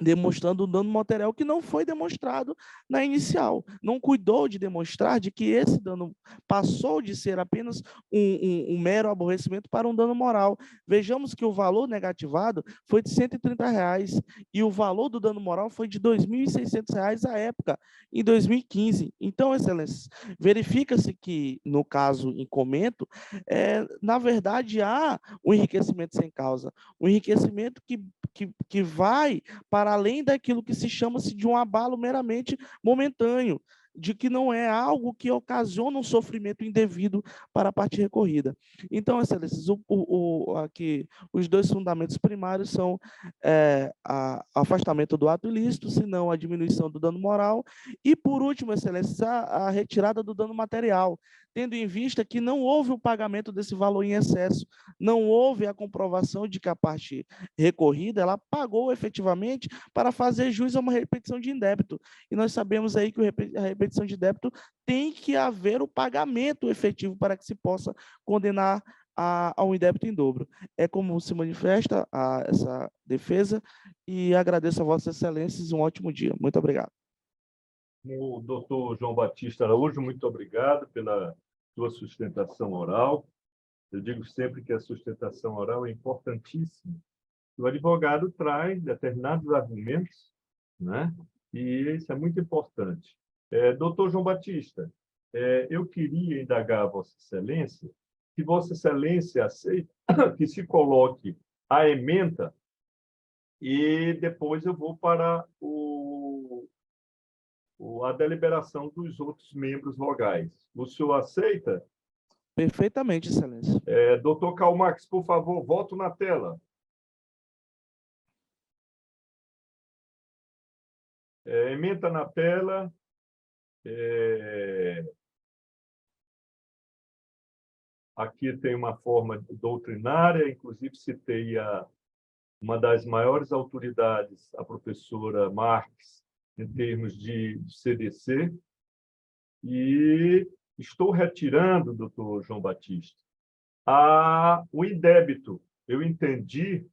demonstrando um dano material que não foi demonstrado na inicial. Não cuidou de demonstrar de que esse dano passou de ser apenas um mero aborrecimento para um dano moral. Vejamos que o valor negativado foi de R$ 130,00 e o valor do dano moral foi de R$ 2.600 à época, em 2015. Então, excelências, verifica-se que, no caso em comento, na verdade, há um enriquecimento sem causa, um enriquecimento que vai para além daquilo que se chama-se de um abalo meramente momentâneo, de que não é algo que ocasiona um sofrimento indevido para a parte recorrida. Então, excelências, aqui, os 2 fundamentos primários são o afastamento do ato ilícito, senão a diminuição do dano moral, e, por último, excelências, a retirada do dano material, tendo em vista que não houve o pagamento desse valor em excesso, não houve a comprovação de que a parte recorrida ela pagou efetivamente para fazer jus a uma repetição de indébito. E nós sabemos aí que a repetição de débito tem que haver o pagamento efetivo para que se possa condenar a um indébito em dobro. É como se manifesta essa defesa e agradeço a vossas excelências e um ótimo dia. Muito obrigado. O doutor João Batista Araújo, muito obrigado pela sua sustentação oral. Eu digo sempre que a sustentação oral é importantíssima. O advogado traz determinados argumentos, né? E isso é muito importante. Doutor João Batista, eu queria indagar a Vossa Excelência se Vossa Excelência aceita que se coloque a ementa e depois eu vou para a deliberação dos outros membros vogais. O senhor aceita? Perfeitamente, Excelência. Doutor Karl Marx, por favor, voto na tela. Ementa na tela. Aqui tem uma forma doutrinária, inclusive citei uma das maiores autoridades, a professora Marx, em termos de CDC, e estou retirando, doutor João Batista, o indébito. Eu entendi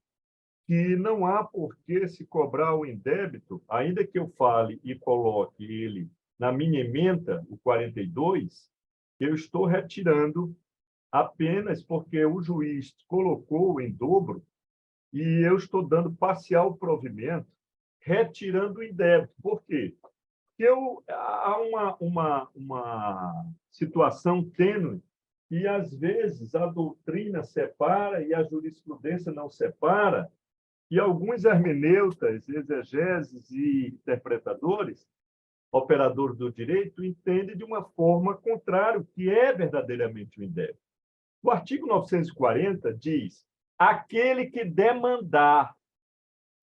que não há por que se cobrar o indébito, ainda que eu fale e coloque ele na minha ementa, o 42, eu estou retirando apenas porque o juiz colocou em dobro e eu estou dando parcial provimento, retirando o indébito. Por quê? Porque há uma situação tênue e, às vezes, a doutrina separa e a jurisprudência não separa, e alguns hermeneutas, exegeses e interpretadores, operadores do direito, entendem de uma forma contrária o que é verdadeiramente o indébito. O artigo 940 diz: aquele que demandar.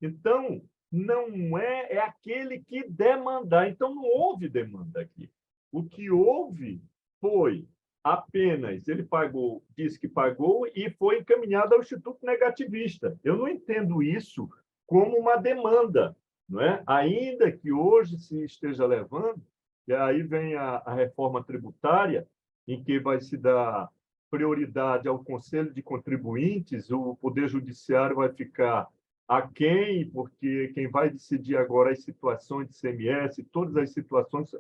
Então, não é aquele que demandar. Então, não houve demanda aqui. O que houve foi apenas, ele pagou, disse que pagou e foi encaminhado ao Instituto Negativista. Eu não entendo isso como uma demanda, não é? Ainda que hoje se esteja levando, e aí vem a reforma tributária, em que vai se dar prioridade ao Conselho de Contribuintes, o Poder Judiciário vai ficar aquém, porque quem vai decidir agora as situações de ICMS, todas as situações,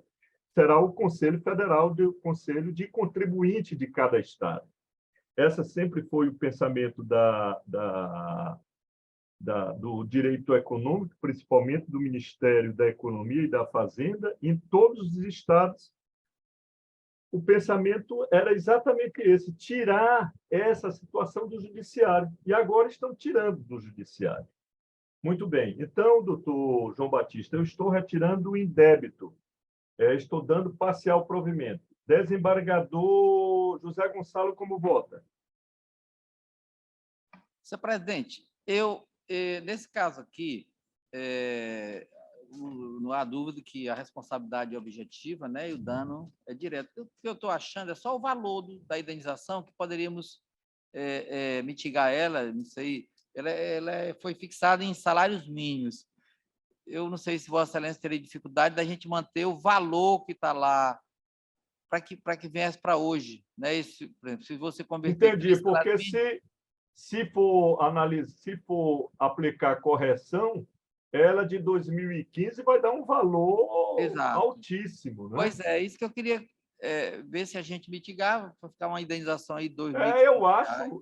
será o Conselho Federal, o Conselho de Contribuinte de cada estado. Essa sempre foi o pensamento do direito econômico, principalmente do Ministério da Economia e da Fazenda, em todos os estados. O pensamento era exatamente esse, tirar essa situação do judiciário. E agora estão tirando do judiciário. Muito bem. Então, doutor João Batista, eu estou retirando o indébito. Estou dando parcial provimento. Desembargador José Gonçalo, como vota? Senhor presidente, nesse caso aqui, não há dúvida que a responsabilidade é objetiva, né, e o dano é direto. O que eu estou achando é só o valor da indenização, que poderíamos mitigar ela, não sei, ela foi fixada em salários mínimos. Eu não sei se Vossa Excelência teria dificuldade da gente manter o valor que está lá, para que viesse para hoje. Né? Isso, por exemplo, se você converter... Entendi, porque se for aplicar correção, ela de 2015 vai dar um valor altíssimo. Né? Pois é, isso que eu queria ver se a gente mitigava, para ficar uma indenização aí de 2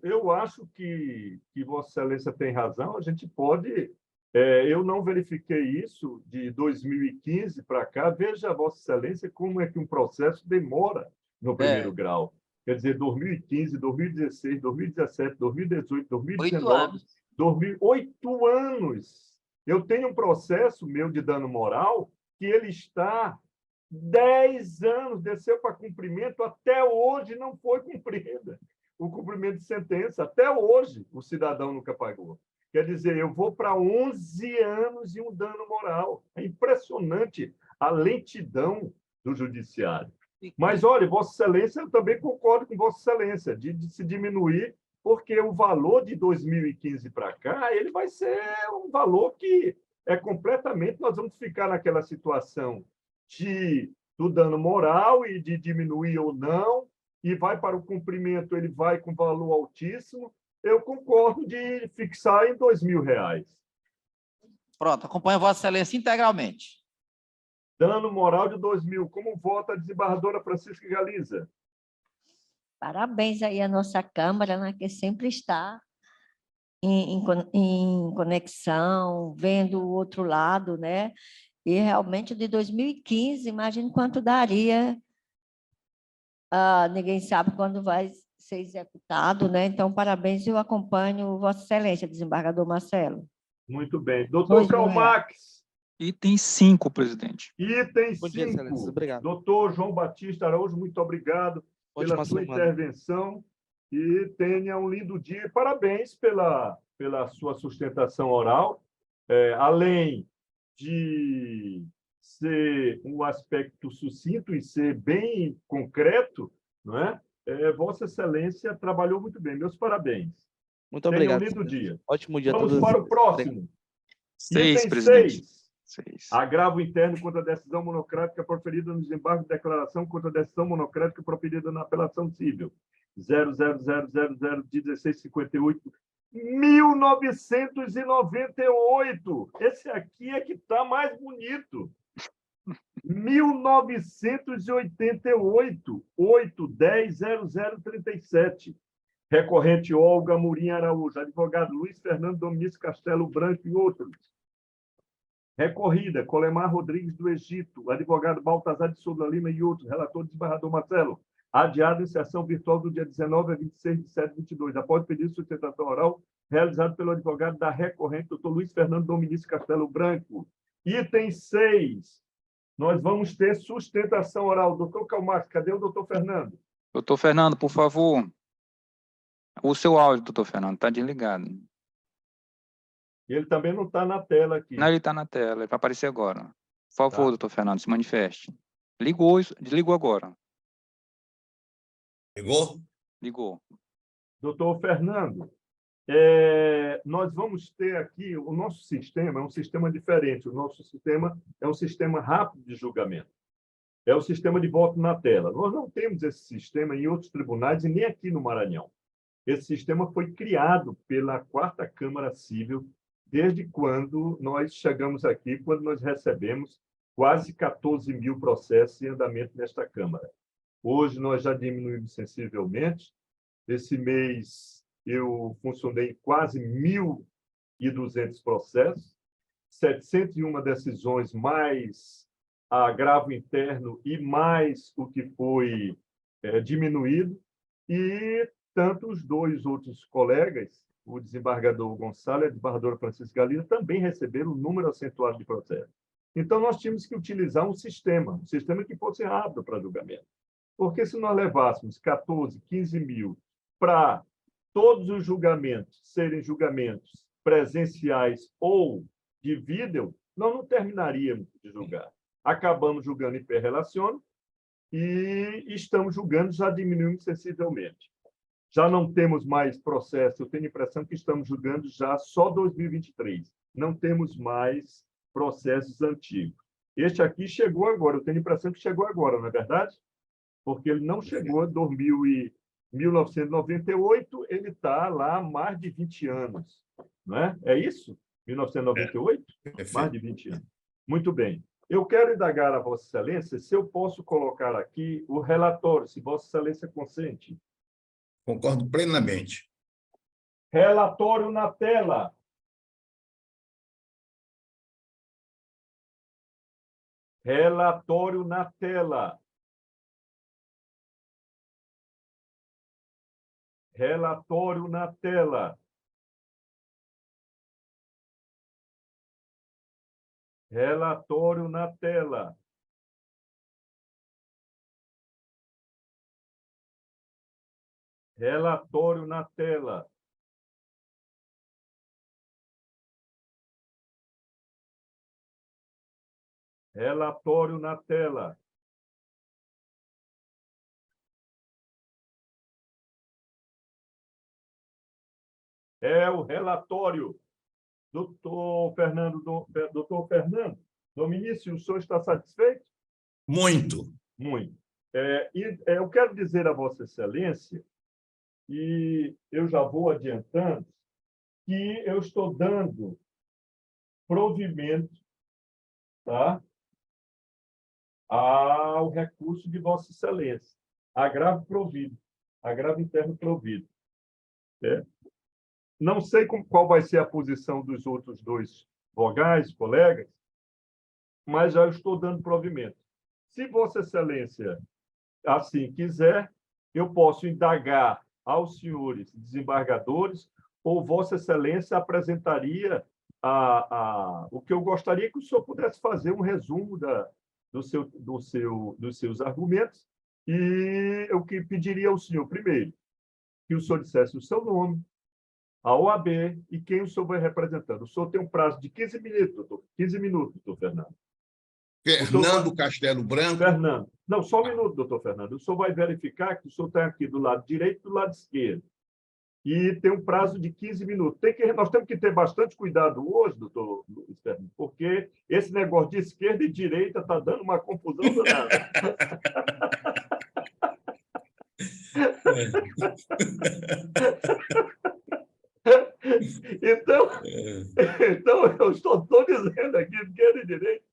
eu acho que Vossa Excelência tem razão, a gente pode... eu não verifiquei isso de 2015 para cá. Veja, Vossa Excelência, como é que um processo demora no primeiro grau. Quer dizer, 2015, 2016, 2017, 2018, 2019, 8 anos. Eu tenho um processo meu de dano moral que ele está 10 anos, desceu para cumprimento, até hoje não foi cumprida. O cumprimento de sentença, até hoje, o cidadão nunca pagou. Quer dizer, eu vou para 11 anos e um dano moral. É impressionante a lentidão do judiciário. Mas, olha, Vossa Excelência, eu também concordo com Vossa Excelência, de se diminuir, porque o valor de 2015 para cá, ele vai ser um valor que é completamente... Nós vamos ficar naquela situação do dano moral e de diminuir ou não, e vai para o cumprimento, ele vai com valor altíssimo. Eu concordo de fixar em R$2.000. Pronto, acompanho Vossa Excelência integralmente. Dano moral de 2.000. Como vota a desembargadora Francisca Galiza? Parabéns aí à nossa Câmara, né, que sempre está em conexão, vendo o outro lado, né? E realmente de 2015, imagine quanto daria. Ninguém sabe quando vai ser executado, né? Então, parabéns, eu acompanho Vossa Excelência, desembargador Marcelo. Muito bem. Doutor Calmax. Item 5, presidente. Item 5. Obrigado. Doutor João Batista Araújo, muito obrigado pela sua intervenção e tenha um lindo dia. Parabéns pela sua sustentação oral. Além de ser um aspecto sucinto e ser bem concreto, não é? Vossa Excelência trabalhou muito bem. Meus parabéns. Muito obrigado. Tenha um lindo dia. Ótimo dia a todos. todos. Vamos para o próximo. 6, Item presidente. 6. Agravo interno contra a decisão monocrática proferida no desembargo de declaração contra a decisão monocrática proferida na apelação civil 000001658 1998. Esse aqui é que está mais bonito. 1988, 8100037. Recorrente Olga Amorim Araújo, advogado Luiz Fernando Domingos Castelo Branco e outros. Recorrida, Colemar Rodrigues do Egito, advogado Baltazar de Souza Lima e outros, relator desembargador Marcelo. Adiado em sessão virtual do dia 19 a 26 de 7/22, após pedido de sustentação oral, realizado pelo advogado da recorrente, doutor Luiz Fernando Domingos Castelo Branco. Item 6. Nós vamos ter sustentação oral. Doutor Calmax, cadê o doutor Fernando? Doutor Fernando, por favor. O seu áudio, doutor Fernando, está desligado. Ele também não está na tela aqui. Não, ele está na tela, ele vai aparecer agora. Por favor, doutor Fernando, se manifeste. Desligou agora. Ligou? Ligou. Doutor Fernando, nós vamos ter aqui, o nosso sistema é um sistema diferente. O nosso sistema é um sistema rápido de julgamento. É o sistema de voto na tela. Nós não temos esse sistema em outros tribunais e nem aqui no Maranhão. Esse sistema foi criado pela 4ª Câmara Civil desde quando nós chegamos aqui, quando nós recebemos quase 14 mil processos em andamento nesta Câmara. Hoje nós já diminuímos sensivelmente. Esse mês eu funcionei em quase 1.200 processos, 701 decisões, mais agravo interno e mais o que foi diminuído. E tanto os dois outros colegas, o desembargador Gonçalo e a desembargadora Francisca Galina, também receberam um número acentuado de processos. Então, nós tínhamos que utilizar um sistema que fosse rápido para julgamento. Porque se nós levássemos 14, 15 mil para todos os julgamentos serem julgamentos presenciais ou de vídeo, nós não terminaríamos de julgar. Acabamos julgando em pré-relaciono e estamos julgando, já diminuindo sensivelmente. Já não temos mais processo, eu tenho a impressão que estamos julgando já só 2023. Não temos mais processos antigos. Este aqui chegou agora, eu tenho a impressão que chegou agora, não é verdade? Porque ele não chegou em 1998, ele está lá há mais de 20 anos. Não é? É isso? 1998? Mais de 20 anos. Muito bem. Eu quero indagar a Vossa Excelência se eu posso colocar aqui o relatório, se Vossa Excelência consente. Concordo plenamente. Relatório na tela. Relatório na tela. Relatório na tela. Relatório na tela. Relatório na tela. Relatório na tela. É o relatório. Doutor Fernando Dominício, o senhor está satisfeito? Muito. Muito. Eu quero dizer a Vossa Excelência, e eu já vou adiantando, que eu estou dando provimento, tá, ao recurso de Vossa Excelência. Agravo provido, agravo interno provido. Não sei qual vai ser a posição dos outros dois vogais, colegas, mas já estou dando provimento. Se Vossa Excelência assim quiser, eu posso indagar aos senhores desembargadores, ou Vossa Excelência apresentaria o que eu gostaria que o senhor pudesse fazer um resumo dos seus argumentos, e eu que pediria ao senhor, primeiro, que o senhor dissesse o seu nome, a OAB e quem o senhor vai representando. O senhor tem um prazo de 15 minutos, doutor Fernando. Fernando Castelo Branco. Fernando. Não, só um minuto, doutor Fernando. O senhor vai verificar que o senhor está aqui do lado direito e do lado esquerdo. E tem um prazo de 15 minutos. Nós temos que ter bastante cuidado hoje, doutor Luiz Fernando, porque esse negócio de esquerda e direita está dando uma confusão danada. Então eu estou dizendo aqui, esquerda e direita,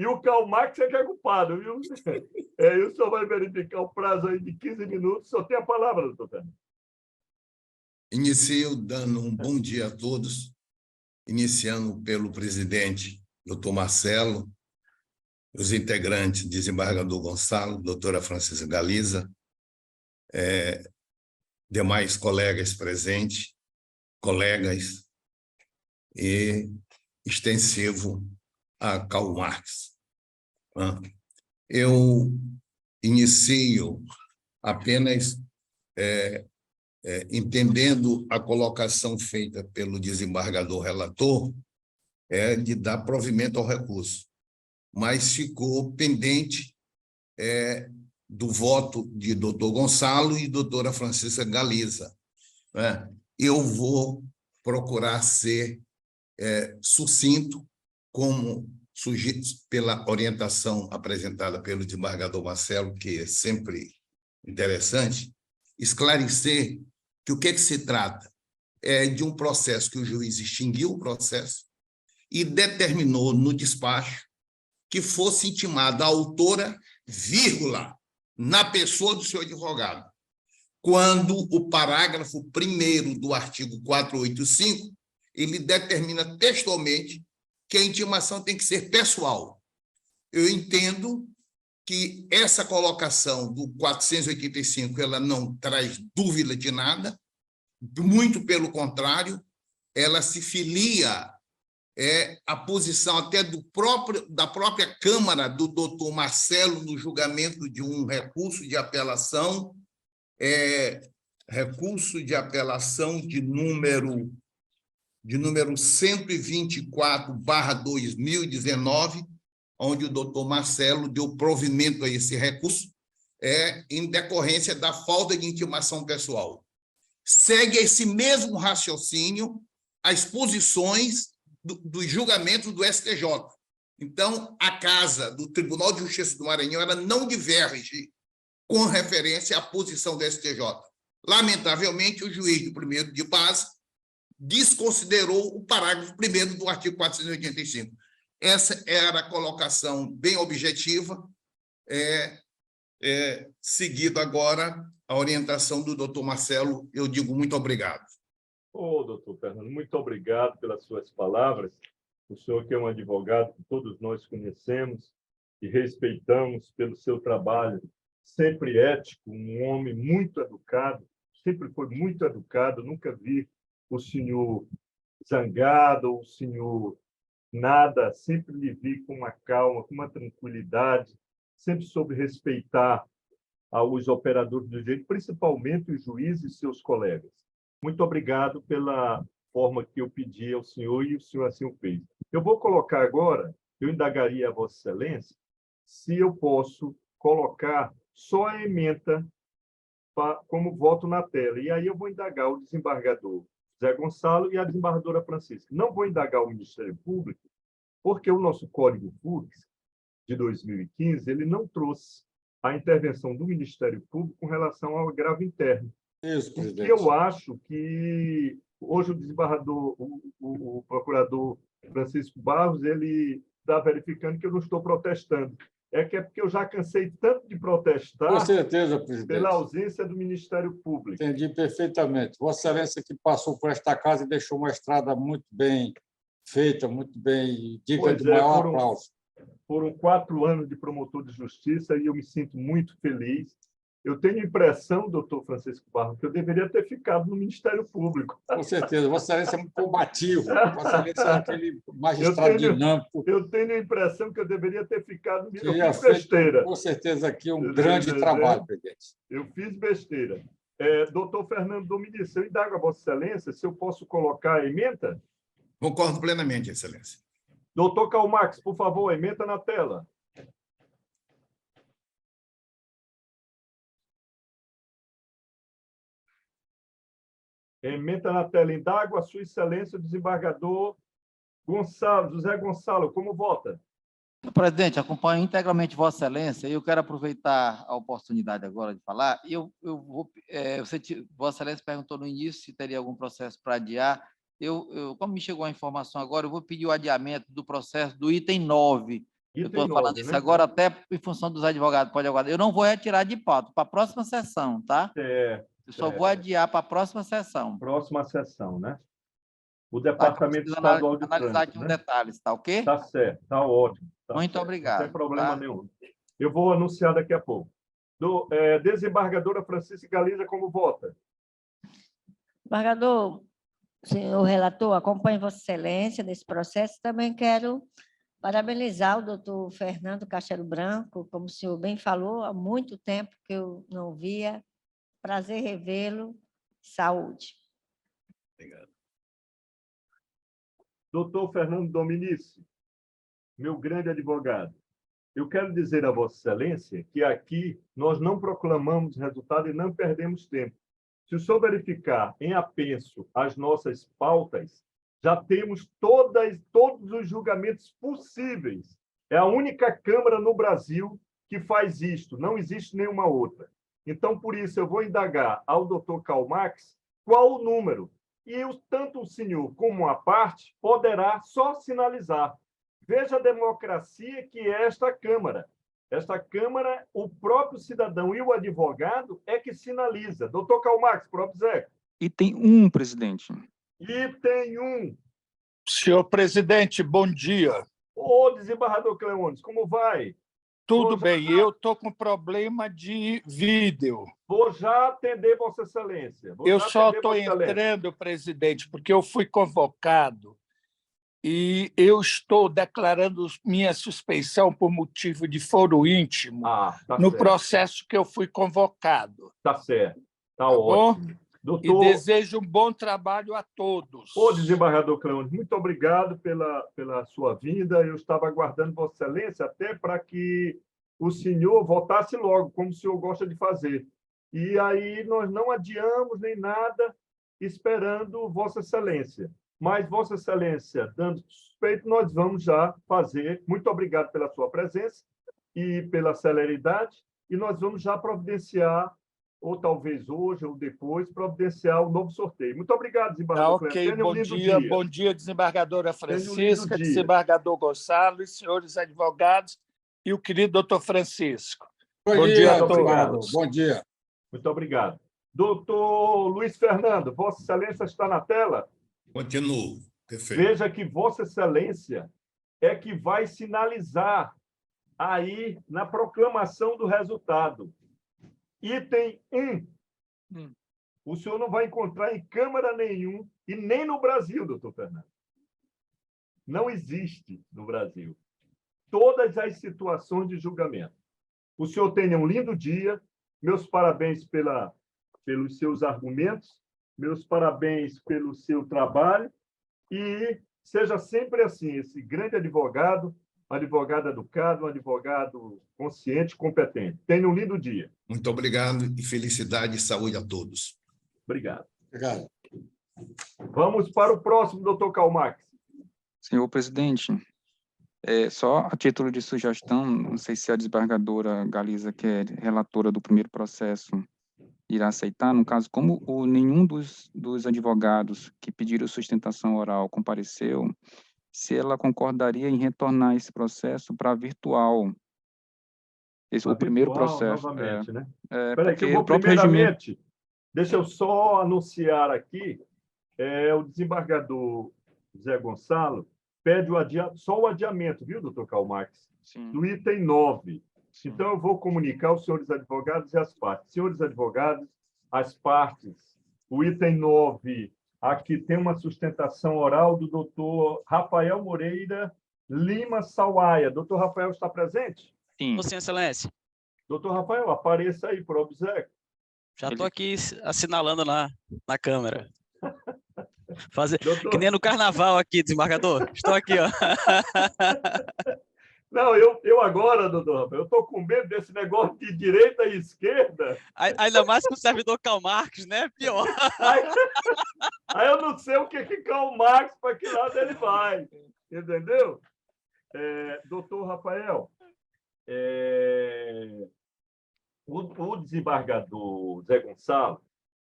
E o Karl Marx é que é culpado, viu? O senhor vai verificar o prazo aí de 15 minutos. Só tem a palavra, doutor Fernando. Inicio dando um bom dia a todos, iniciando pelo presidente, doutor Marcelo, os integrantes, desembargador Gonçalo, doutora Francisca Galiza, demais colegas presentes, colegas, e extensivo a Karl Marx. Eu inicio apenas entendendo a colocação feita pelo desembargador relator, de dar provimento ao recurso, mas ficou pendente do voto de doutor Gonçalo e doutora Francisca Galiza. Eu vou procurar ser sucinto, como sugerido pela orientação apresentada pelo desembargador Marcelo, que é sempre interessante, esclarecer que o que se trata é de um processo que o juiz extinguiu o processo e determinou no despacho que fosse intimada a autora, vírgula, na pessoa do seu advogado, quando o parágrafo 1º do artigo 485, ele determina textualmente que a intimação tem que ser pessoal. Eu entendo que essa colocação do 485 ela não traz dúvida de nada, muito pelo contrário, ela se filia à posição até da própria Câmara, do doutor Marcelo, no julgamento de um recurso de apelação, de número 124/2019, onde o doutor Marcelo deu provimento a esse recurso, em decorrência da falta de intimação pessoal. Segue esse mesmo raciocínio as posições dos julgamentos do STJ. Então, a Casa do Tribunal de Justiça do Maranhão ela não diverge com referência à posição do STJ. Lamentavelmente, o juiz do primeiro de base desconsiderou o parágrafo 1º do artigo 485. Essa era a colocação bem objetiva, seguido agora a orientação do doutor Marcelo, eu digo muito obrigado. Doutor Fernando, muito obrigado pelas suas palavras. O senhor que é um advogado que todos nós conhecemos e respeitamos pelo seu trabalho, sempre ético, um homem muito educado, sempre foi muito educado, nunca vi o senhor zangado, o senhor nada, sempre lhe vi com uma calma, com uma tranquilidade, sempre soube respeitar os operadores do direito, principalmente os juízes e seus colegas. Muito obrigado pela forma que eu pedi ao senhor e o senhor assim o fez. Eu vou colocar agora, eu indagaria a Vossa Excelência se eu posso colocar só a ementa como voto na tela. E aí eu vou indagar o desembargador Zé Gonçalo e a desembargadora Francisca. Não vou indagar o Ministério Público, porque o nosso Código FURGS de 2015 ele não trouxe a intervenção do Ministério Público com relação ao agravo interno. Isso, presidente. E eu acho que hoje o desembargador, o procurador Francisco Barros, ele está verificando que eu não estou protestando. É porque eu já cansei tanto de protestar. Com certeza, presidente. Pela ausência do Ministério Público. Entendi perfeitamente. Vossa Excelência que passou por esta casa e deixou uma estrada muito bem feita, muito bem, digna de maior aplauso. Foram 4 anos de promotor de justiça e eu me sinto muito feliz. Eu tenho a impressão, doutor Francisco Barros, que eu deveria ter ficado no Ministério Público. Com certeza. Vossa Excelência é muito combativo. Vossa Excelência é aquele magistrado dinâmico. Eu tenho a impressão que eu deveria ter ficado... Eu fiz besteira. Com certeza aqui um grande trabalho, presidente. Eu fiz besteira. Doutor Fernando Dominici, eu indago a Vossa Excelência se eu posso colocar a ementa? Concordo plenamente, Excelência. Doutor Karl Marx, por favor, ementa na tela. Ementa na tela. Indago a Sua Excelência, o desembargador José Gonçalo. Como vota? Senhor presidente, acompanho integralmente Vossa Excelência e eu quero aproveitar a oportunidade agora de falar. Vossa Excelência perguntou no início se teria algum processo para adiar. Como me chegou a informação agora, eu vou pedir o adiamento do processo do item 9 Eu estou falando isso agora até em função dos advogados. Pode aguardar. Eu não vou retirar de pauta para a próxima sessão, tá? Eu só vou adiar para a próxima sessão. Próxima sessão, né? O Departamento Estadual de analisar aqui Trânsito, os né? detalhes, tá ok? Tá certo, tá ótimo. Tá Muito certo. obrigado. Não tem problema tá? nenhum. Eu vou anunciar daqui a pouco. Desembargadora Francisca Galiza, como vota? Desembargador, senhor relator, acompanho Vossa Excelência nesse processo. Também quero parabenizar o doutor Fernando Castelo Branco, como o senhor bem falou, há muito tempo que eu não via. Prazer revê-lo. Saúde. Obrigado. Doutor Fernando Dominici, meu grande advogado, eu quero dizer a Vossa Excelência que aqui nós não proclamamos resultado e não perdemos tempo. Se o senhor verificar em apenso as nossas pautas, já temos todos os julgamentos possíveis. É a única Câmara no Brasil que faz isto, não existe nenhuma outra. Então, por isso, eu vou indagar ao doutor Karl Marx qual o número. E tanto o senhor como a parte poderá só sinalizar. Veja a democracia que é esta Câmara. Esta Câmara, o próprio cidadão e o advogado é que sinaliza. Doutor Karl Marx, próprio Zé. Item 1, presidente. Item 1. Senhor presidente, bom dia. Ô, desembargador Cleones, como vai? Tudo bem, eu estou com problema de vídeo. Vou já atender Vossa Excelência. Eu só estou entrando, presidente, porque eu fui convocado e eu estou declarando minha suspeição por motivo de foro íntimo no processo que eu fui convocado. Tá certo, tá ótimo. Bom? Doutor... E desejo um bom trabalho a todos. Ô, desembargador Cleones, muito obrigado pela sua vinda. Eu estava aguardando Vossa Excelência até para que o senhor votasse logo, como o senhor gosta de fazer. E aí nós não adiamos nem nada, esperando Vossa Excelência. Mas Vossa Excelência, dando suspeito, nós vamos já fazer. Muito obrigado pela sua presença e pela celeridade. E nós vamos já providenciar, ou talvez hoje ou depois, providenciar o novo sorteio. Muito obrigado, desembargador. Ok, bom dia, desembargadora Francisca, desembargador Gonçalo, senhores advogados e o querido doutor Francisco. Bom dia a todos. Bom dia. Muito obrigado. Doutor Luiz Fernando, Vossa Excelência está na tela? Continuo. Perfeito. Veja que Vossa Excelência é que vai sinalizar aí na proclamação do resultado. Item 1. O senhor não vai encontrar em Câmara nenhum, e nem no Brasil, doutor Fernando. Não existe no Brasil. Todas as situações de julgamento. O senhor tenha um lindo dia. Meus parabéns pelos seus argumentos, meus parabéns pelo seu trabalho, e seja sempre assim, esse grande advogado, um advogado educado, um advogado consciente, competente. Tenha um lindo dia. Muito obrigado e felicidade e saúde a todos. Obrigado. Obrigado. Vamos para o próximo, doutor Karl Marx. Senhor presidente, só a título de sugestão, não sei se a desembargadora Galiza, que é relatora do primeiro processo, irá aceitar, no caso, como nenhum dos advogados que pediram sustentação oral compareceu, se ela concordaria em retornar esse processo para virtual. O primeiro processo. Novamente, né? Espera aí, que eu vou primeiramente, deixa eu só anunciar aqui, o desembargador Zé Gonçalo pede só o adiamento, viu, doutor Karl Marx? Sim. Do item 9. Sim. Então, eu vou comunicar aos senhores advogados e às partes. Senhores advogados, as partes, o item 9, aqui tem uma sustentação oral do doutor Rafael Moreira Lima Sawaia. Doutor Rafael está presente? Sim. Sim, Excelência. Doutor Rafael, apareça aí para o obséquio. Já estou aqui assinalando na câmera. Que nem no carnaval aqui, desembargador. Estou aqui, ó. Não, eu agora, doutor Rafael, eu estou com medo desse negócio de direita e esquerda. Ainda mais com o servidor Karl Marx, né? Pior. Aí eu não sei o que Karl Marx, para que lado ele vai. Entendeu? Doutor Rafael, o desembargador Zé Gonçalo,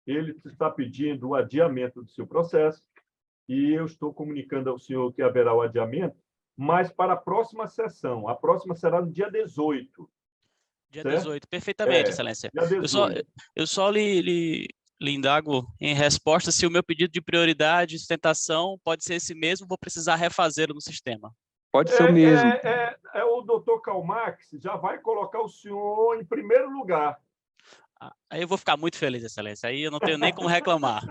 ele está pedindo o adiamento do seu processo, e eu estou comunicando ao senhor que haverá o adiamento, mas para a próxima sessão. A próxima será no dia 18. Dia certo? 18, perfeitamente, Excelência. Dia 18. Eu só lhe indago em resposta se o meu pedido de prioridade e sustentação pode ser esse mesmo, vou precisar refazê-lo no sistema. Pode ser o mesmo. O doutor Calmax já vai colocar o senhor em primeiro lugar. Aí eu vou ficar muito feliz, Excelência. Aí eu não tenho nem como reclamar.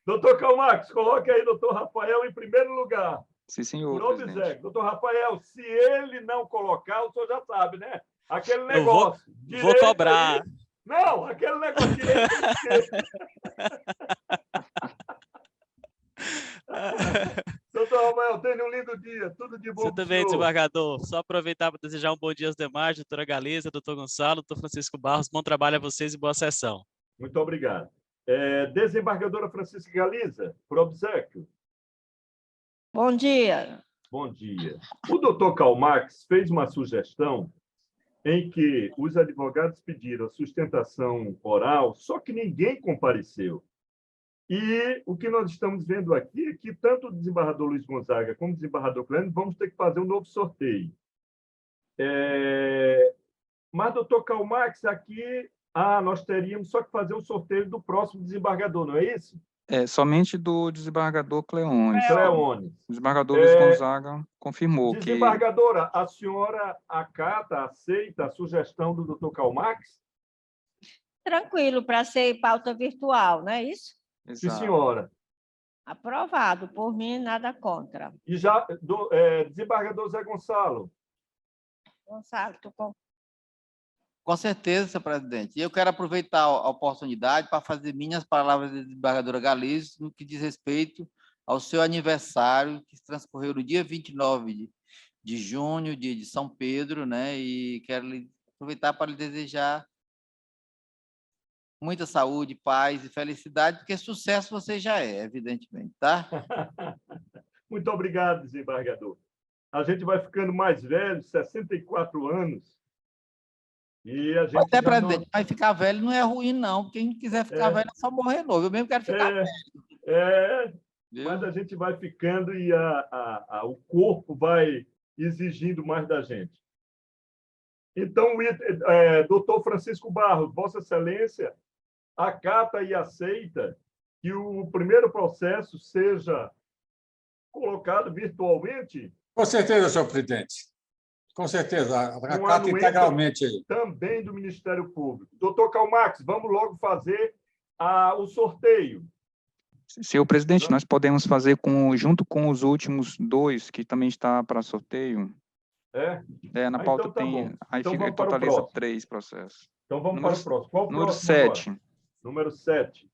Doutor Calmax, coloque aí doutor Rafael em primeiro lugar. Sim, senhor, por obséquio. Doutor Rafael, se ele não colocar, o senhor já sabe, né? Aquele negócio. Vou cobrar. Não, aquele negócio direito. Doutor Rafael, tenha um lindo dia. Tudo de bom. Você também, desembargador. Só aproveitar para desejar um bom dia aos demais, doutora Galiza, doutor Gonçalo, doutor Francisco Barros. Bom trabalho a vocês e boa sessão. Muito obrigado. Desembargadora Francisca Galiza, por obséquio. Bom dia. Bom dia. O doutor Calmax fez uma sugestão em que os advogados pediram sustentação oral, só que ninguém compareceu. E o que nós estamos vendo aqui é que tanto o desembargador Luiz Gonzaga como o desembargador Clênio vamos ter que fazer um novo sorteio. Mas, doutor Calmax, aqui nós teríamos só que fazer o sorteio do próximo desembargador, não é isso? Somente do desembargador Cleones. Cleones. O desembargador Luiz Gonzaga confirmou que... Desembargadora, a senhora acata, aceita a sugestão do doutor Calmax? Tranquilo, para ser pauta virtual, não é isso? Sim, senhora. Aprovado. Por mim, nada contra. E já, desembargador Zé Gonçalo. Gonçalo, tu Com certeza, senhor presidente. E eu quero aproveitar a oportunidade para fazer minhas palavras de desembargadora Galiza no que diz respeito ao seu aniversário, que transcorreu no dia 29 de junho, dia de São Pedro, né? E quero aproveitar para lhe desejar muita saúde, paz e felicidade, porque sucesso você já é, evidentemente, tá? Muito obrigado, desembargador. A gente vai ficando mais velho, 64 anos, e a gente... Até, presidente, mas ficar velho não é ruim, não. Quem quiser ficar velho é só morrer novo. Eu mesmo quero ficar velho. Mas a gente vai ficando e o corpo vai exigindo mais da gente. Então, doutor Francisco Barros, Vossa Excelência acata e aceita que o primeiro processo seja colocado virtualmente? Com certeza, senhor presidente. Com certeza, acata integralmente aí. Também do Ministério Público. Doutor Calmax, vamos logo fazer o sorteio. Senhor presidente, nós podemos fazer junto com os últimos dois, que também está para sorteio. Na pauta então tá tem... bom. Aí então totaliza 3 processos. Então vamos para o próximo. Qual o número próximo 7. Agora? Número 7.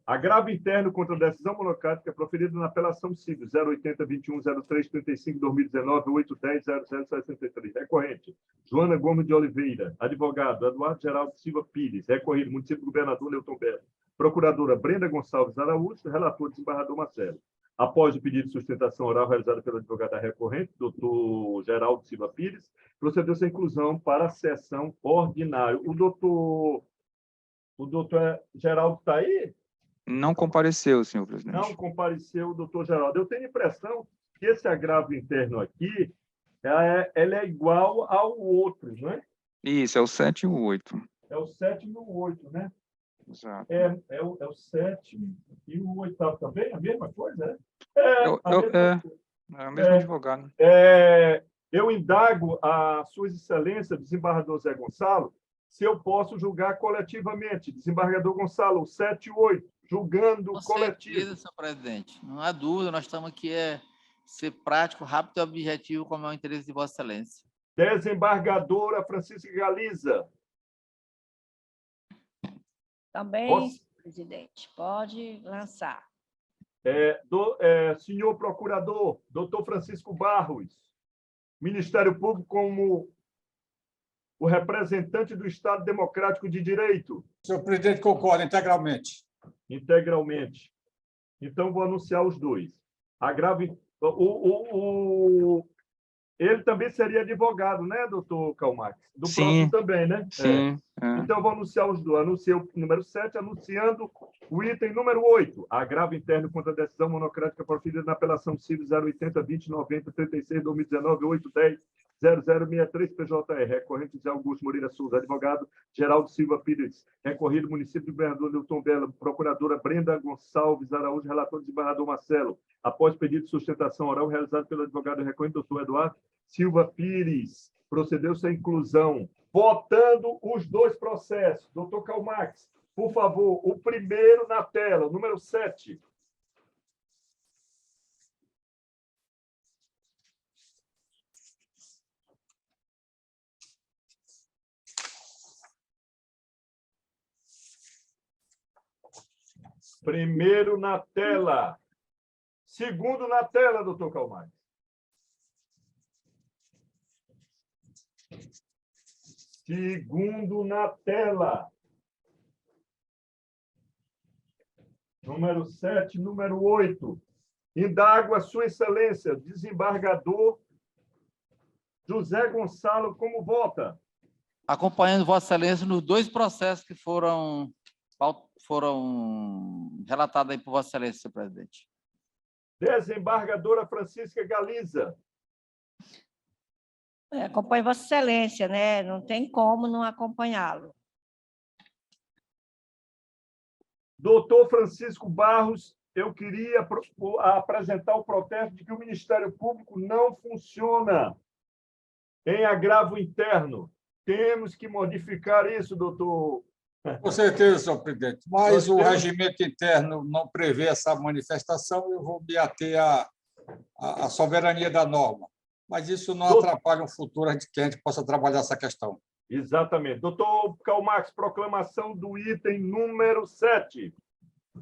Agravo interno contra a decisão monocrática proferida na apelação civil 080-21-03-35-2019-810-0063. Recorrente. Joana Gomes de Oliveira. Advogado. Eduardo Geraldo Silva Pires. Recorrido. Município Governador Newton Belo. Procuradora Brenda Gonçalves Araújo. Relator desembargador Marcelo. Após o pedido de sustentação oral realizado pelo advogado da recorrente, doutor Geraldo Silva Pires, procedeu-se a inclusão para a sessão ordinária. O doutor Geraldo está aí? Não compareceu, senhor presidente. Não compareceu o doutor Geraldo. Eu tenho a impressão que esse agravo interno aqui ele é igual ao outro, não é? Isso, é o 7 e o 8. É o 7 e o 8, né? Exato. É o 7 e o 8 também? A mesma coisa, né? É o mesmo advogado. Eu indago a Sua Excelência, desembargador Zé Gonçalo, se eu posso julgar coletivamente. Desembargador Gonçalo, 7 e 8, julgando coletivo. Com certeza, senhor presidente. Não há dúvida, nós estamos aqui ser prático, rápido e objetivo, como é o interesse de Vossa Excelência. Desembargadora Francisca Galiza. Também, presidente, pode lançar. Senhor procurador, doutor Francisco Barros, Ministério Público como o representante do Estado Democrático de Direito. Senhor presidente, concorda integralmente. Integralmente. Então, vou anunciar os dois. Ele também seria advogado, né, doutor Calmax? Do Sim, próximo também, né? sim. Então, eu vou anunciar os dois. Anunciei o número 7, anunciando o item número 8. Agravo interno contra a decisão monocrática proferida na apelação civil 080-20, 90-36, 2019, 810-0063, PJR. Recorrente José Augusto Moreira Souza, advogado Geraldo Silva Pires. Recorrido município de Governador Newton Bela, procuradora Brenda Gonçalves Araújo, relator desembargador Marcelo. Após pedido de sustentação oral realizado pelo advogado recorrente, doutor Eduardo Silva Pires, procedeu-se à inclusão. Votando os dois processos. Doutor Calmax, por favor, o primeiro na tela, o número 7. Primeiro na tela. Segundo na tela, doutor Calmax. Segundo na tela. Número 7, número 8. Indago a Sua Excelência, desembargador José Gonçalo, como vota? Acompanhando Vossa Excelência nos dois processos que foram relatados aí por Vossa Excelência, senhor presidente. Desembargadora Francisca Galiza. Acompanho Vossa Excelência, né? Não tem como não acompanhá-lo. Doutor Francisco Barros, eu queria apresentar o protesto de que o Ministério Público não funciona em agravo interno. Temos que modificar isso, doutor. Com certeza, senhor presidente. Mas o regimento interno não prevê essa manifestação, eu vou me ater à soberania da norma. Mas isso não atrapalha o futuro de que a gente possa trabalhar essa questão. Exatamente. Doutor Calmax, proclamação do item número 7.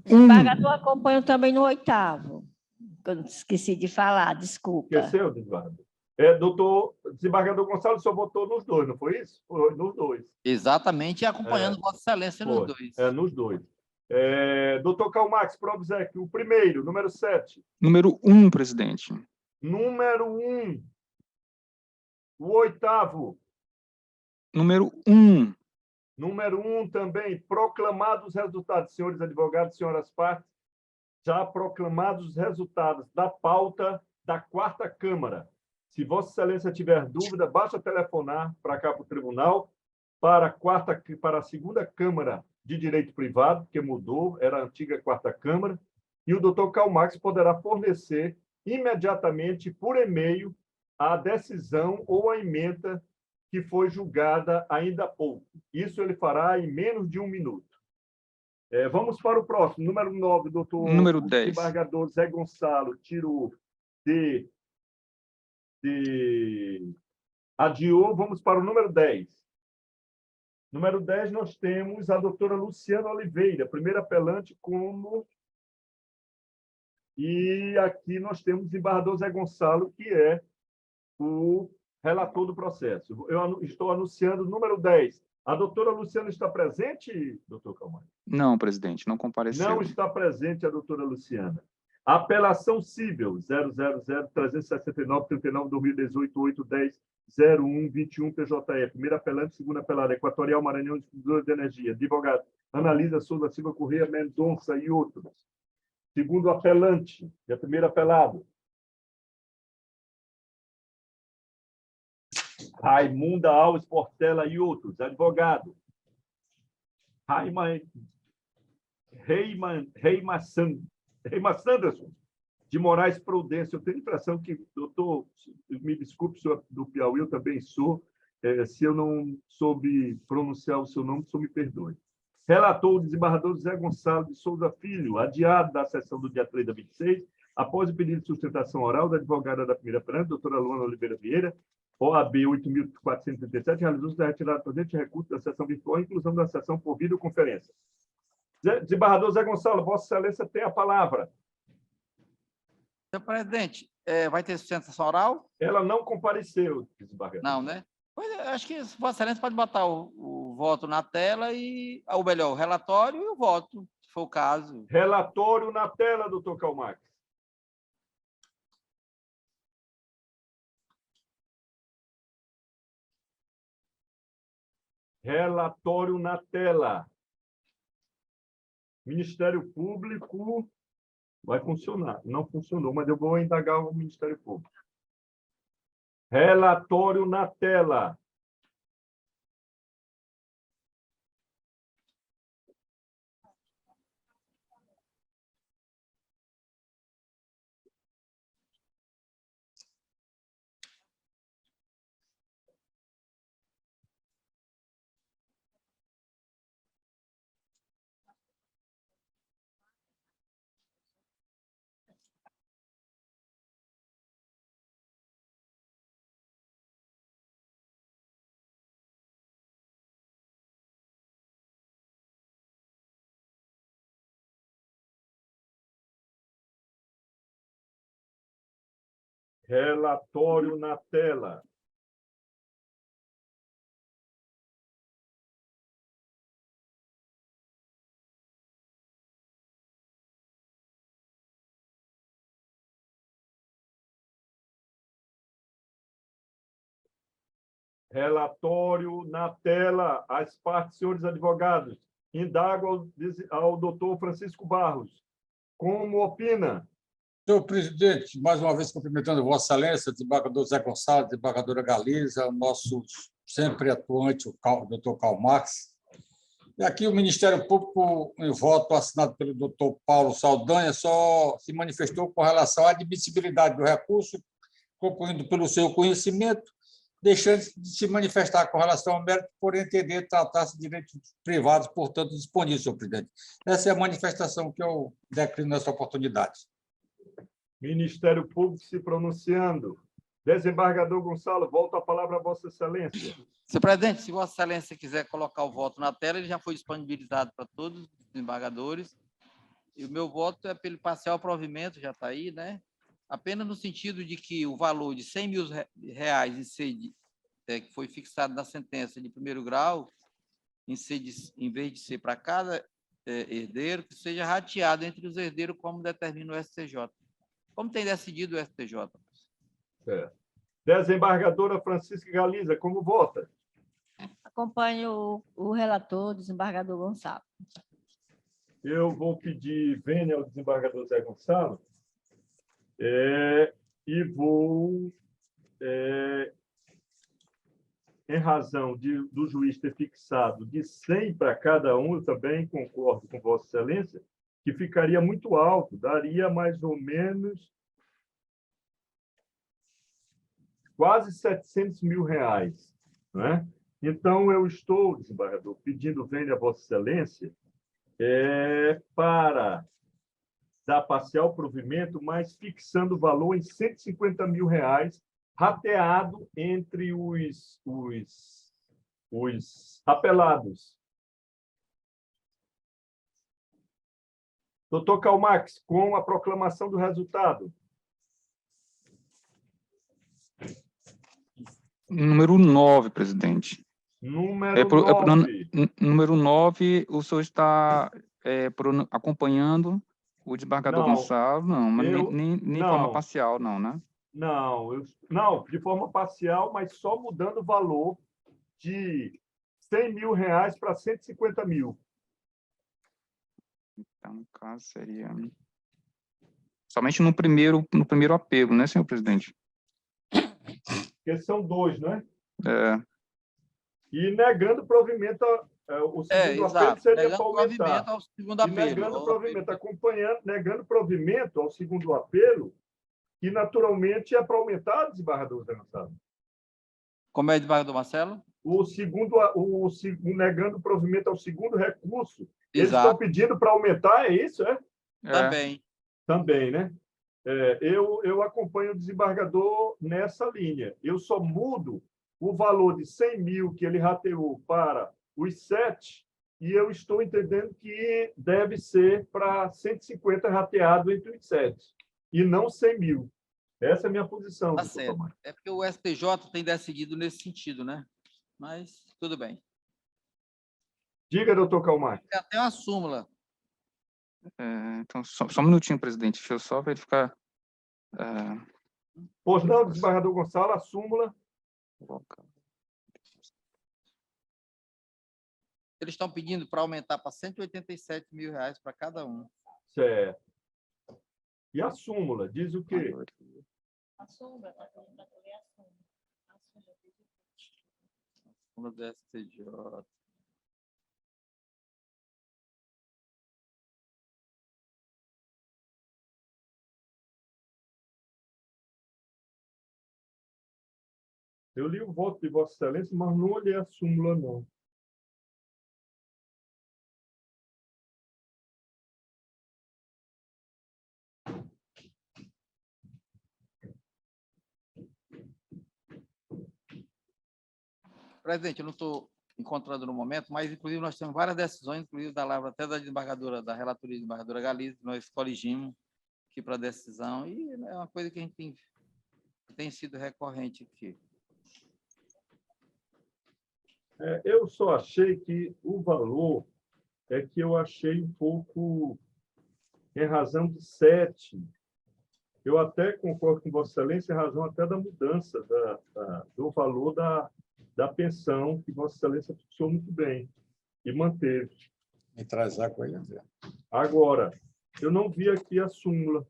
Desembargador, acompanho também no 8º. Eu esqueci de falar, desculpa. Esqueceu, desembargador? Doutor desembargador Gonçalo, o senhor votou nos dois, não foi isso? Foi nos dois. Exatamente, e acompanhando Vossa Excelência nos dois. Nos dois. Doutor Calmax, para obséquio, o primeiro, número 7. Número 1, presidente. Número 1. O 8º. Número 1. Número 1 também, proclamados os resultados, senhores advogados, senhoras partes, já proclamados os resultados da pauta da 4ª Câmara. Se Vossa Excelência tiver dúvida, basta telefonar para cá para o tribunal, para a 2ª Câmara de Direito Privado, que mudou, era a antiga 4ª Câmara, e o doutor Calmax poderá fornecer imediatamente, por e-mail, a decisão ou a ementa que foi julgada ainda há pouco. Isso ele fará em menos de 1 minuto. Vamos para o próximo. Número 9, doutor Número 10. desembargador Zé Gonçalo, tiro de adiou. Vamos para o número 10. Número 10, nós temos a doutora Luciana Oliveira, primeira apelante como... E aqui nós temos o desembargador Zé Gonçalo, que é o relator do processo. Eu estou anunciando o número 10. A doutora Luciana está presente, doutor Calmax? Não, presidente, não compareceu. Não está presente a doutora Luciana. Apelação civil 000-379-39-2018-810-01-21 PJE. Primeira apelante, segunda apelada, Equatorial Maranhão, Distribuidora de Energia. Advogado Analisa Souza Silva Corrêa Mendonça e outros. Segundo apelante, e a primeira apelada, Raimunda Alves Portela e outros. Advogado Reima Sanderson de Moraes Prudência. Eu tenho a impressão que, doutor, me desculpe, senhor do Piauí, eu também sou. Se eu não soube pronunciar o seu nome, o senhor me perdoe. Relator o desembargador José Gonçalo de Souza Filho, adiado da sessão do dia 3/26, após o pedido de sustentação oral da advogada da primeira apelante, doutora Luana Oliveira Vieira, OAB 8.437, realizou-se a retirada do presente recurso da sessão virtual e inclusão da sessão por videoconferência. Desembargador Zé Gonçalo, Vossa Excelência tem a palavra. Senhor presidente, vai ter sustentação oral? Ela não compareceu, desembargador. Não, né? Pois acho que Vossa Excelência pode botar o voto na tela e, ou melhor, o relatório e o voto, se for o caso. Relatório na tela, doutor Calmax. Relatório na tela. Ministério Público vai funcionar. Não funcionou, mas eu vou indagar o Ministério Público. Relatório na tela. Relatório na tela. Relatório na tela. As partes, senhores advogados. Indago ao doutor Francisco Barros. Como opina? Senhor presidente, mais uma vez cumprimentando Vossa Excelência, desembargador Zé Gonçalves, desembargadora Galiza, o nosso sempre atuante, o doutor Karl Marx. E aqui o Ministério Público, em voto assinado pelo doutor Paulo Saldanha, só se manifestou com relação à admissibilidade do recurso, concluindo pelo seu conhecimento, deixando de se manifestar com relação ao mérito, por entender tratar-se de direitos privados, portanto, disponíveis, senhor presidente. Essa é a manifestação que eu declino nessa oportunidade. Ministério Público se pronunciando. Desembargador Gonçalo, volta a palavra a Vossa Excelência. Senhor presidente, se Vossa Excelência quiser colocar o voto na tela, ele já foi disponibilizado para todos os desembargadores. E o meu voto é pelo parcial provimento, já está aí, né? Apenas no sentido de que o valor de R$100 mil que foi fixado na sentença de primeiro grau, em vez de ser para cada herdeiro, que seja rateado entre os herdeiros, como determina o STJ. Como tem decidido o STJ? Certo. Desembargadora Francisca Galiza, como vota? Acompanho o relator, desembargador Gonçalo. Eu vou pedir vênia ao desembargador Zé Gonçalo e vou, em razão do juiz ter fixado de 100 para cada um, eu também concordo com Vossa Excelência, que ficaria muito alto, daria mais ou menos quase R$700 mil, né? Então, eu estou, desembargador, pedindo vênia a Vossa Excelência para dar parcial provimento, mas fixando o valor em R$150 mil, rateado entre os apelados. Doutor Karl Marx, com a proclamação do resultado. Número 9, presidente. Número 9, o senhor está acompanhando o desembargador Gonçalo? Não, mas nem de forma parcial, não, né? Não, de forma parcial, mas só mudando o valor de R$100 mil para R$150 mil. Então, no caso, seria somente no primeiro apelo, né, senhor presidente? Porque são dois, né? E negando provimento, o segundo apelo seria para aumentar. Ao segundo apelo. E negando provimento, negando provimento ao segundo apelo, que naturalmente é para aumentar, desembargador Zé Gonçalo. Como é, desembargador Marcelo? Negando provimento ao segundo recurso. Eles estão pedindo para aumentar, é isso? Também. Também, né? Eu acompanho o desembargador nessa linha. Eu só mudo o valor de R$100 mil que ele rateou para os 7, e eu estou entendendo que deve ser para 150 rateado entre os 7, e não R$100 mil. Essa é a minha posição. Tá certo. É porque o STJ tem decidido nesse sentido, né? Mas tudo bem. Diga, doutor Karl Marx. Tem uma súmula. Então, só um minutinho, presidente. Deixa eu só verificar. Pois não, desembargador Gonçalo, a súmula. Eles estão pedindo para aumentar para R$187 mil para cada um. Certo. E a súmula diz o quê? A súmula, está pedindo para ler a súmula. A súmula do STJ. Eu li o voto de Vossa Excelência, mas não olhei a súmula, não. Presidente, eu não estou encontrando no momento, mas, inclusive, nós temos várias decisões, inclusive da Lavra, até da desembargadora, da relatoria da desembargadora Galiza, que nós coligimos aqui para a decisão, e é uma coisa que a gente tem sido recorrente aqui. Eu só achei que o valor que eu achei um pouco em razão de 7. Eu até concordo com Vossa Excelência em razão até da mudança do valor da pensão, que Vossa Excelência fixou muito bem e manteve. Me traz água aí, André. Agora, eu não vi aqui a súmula.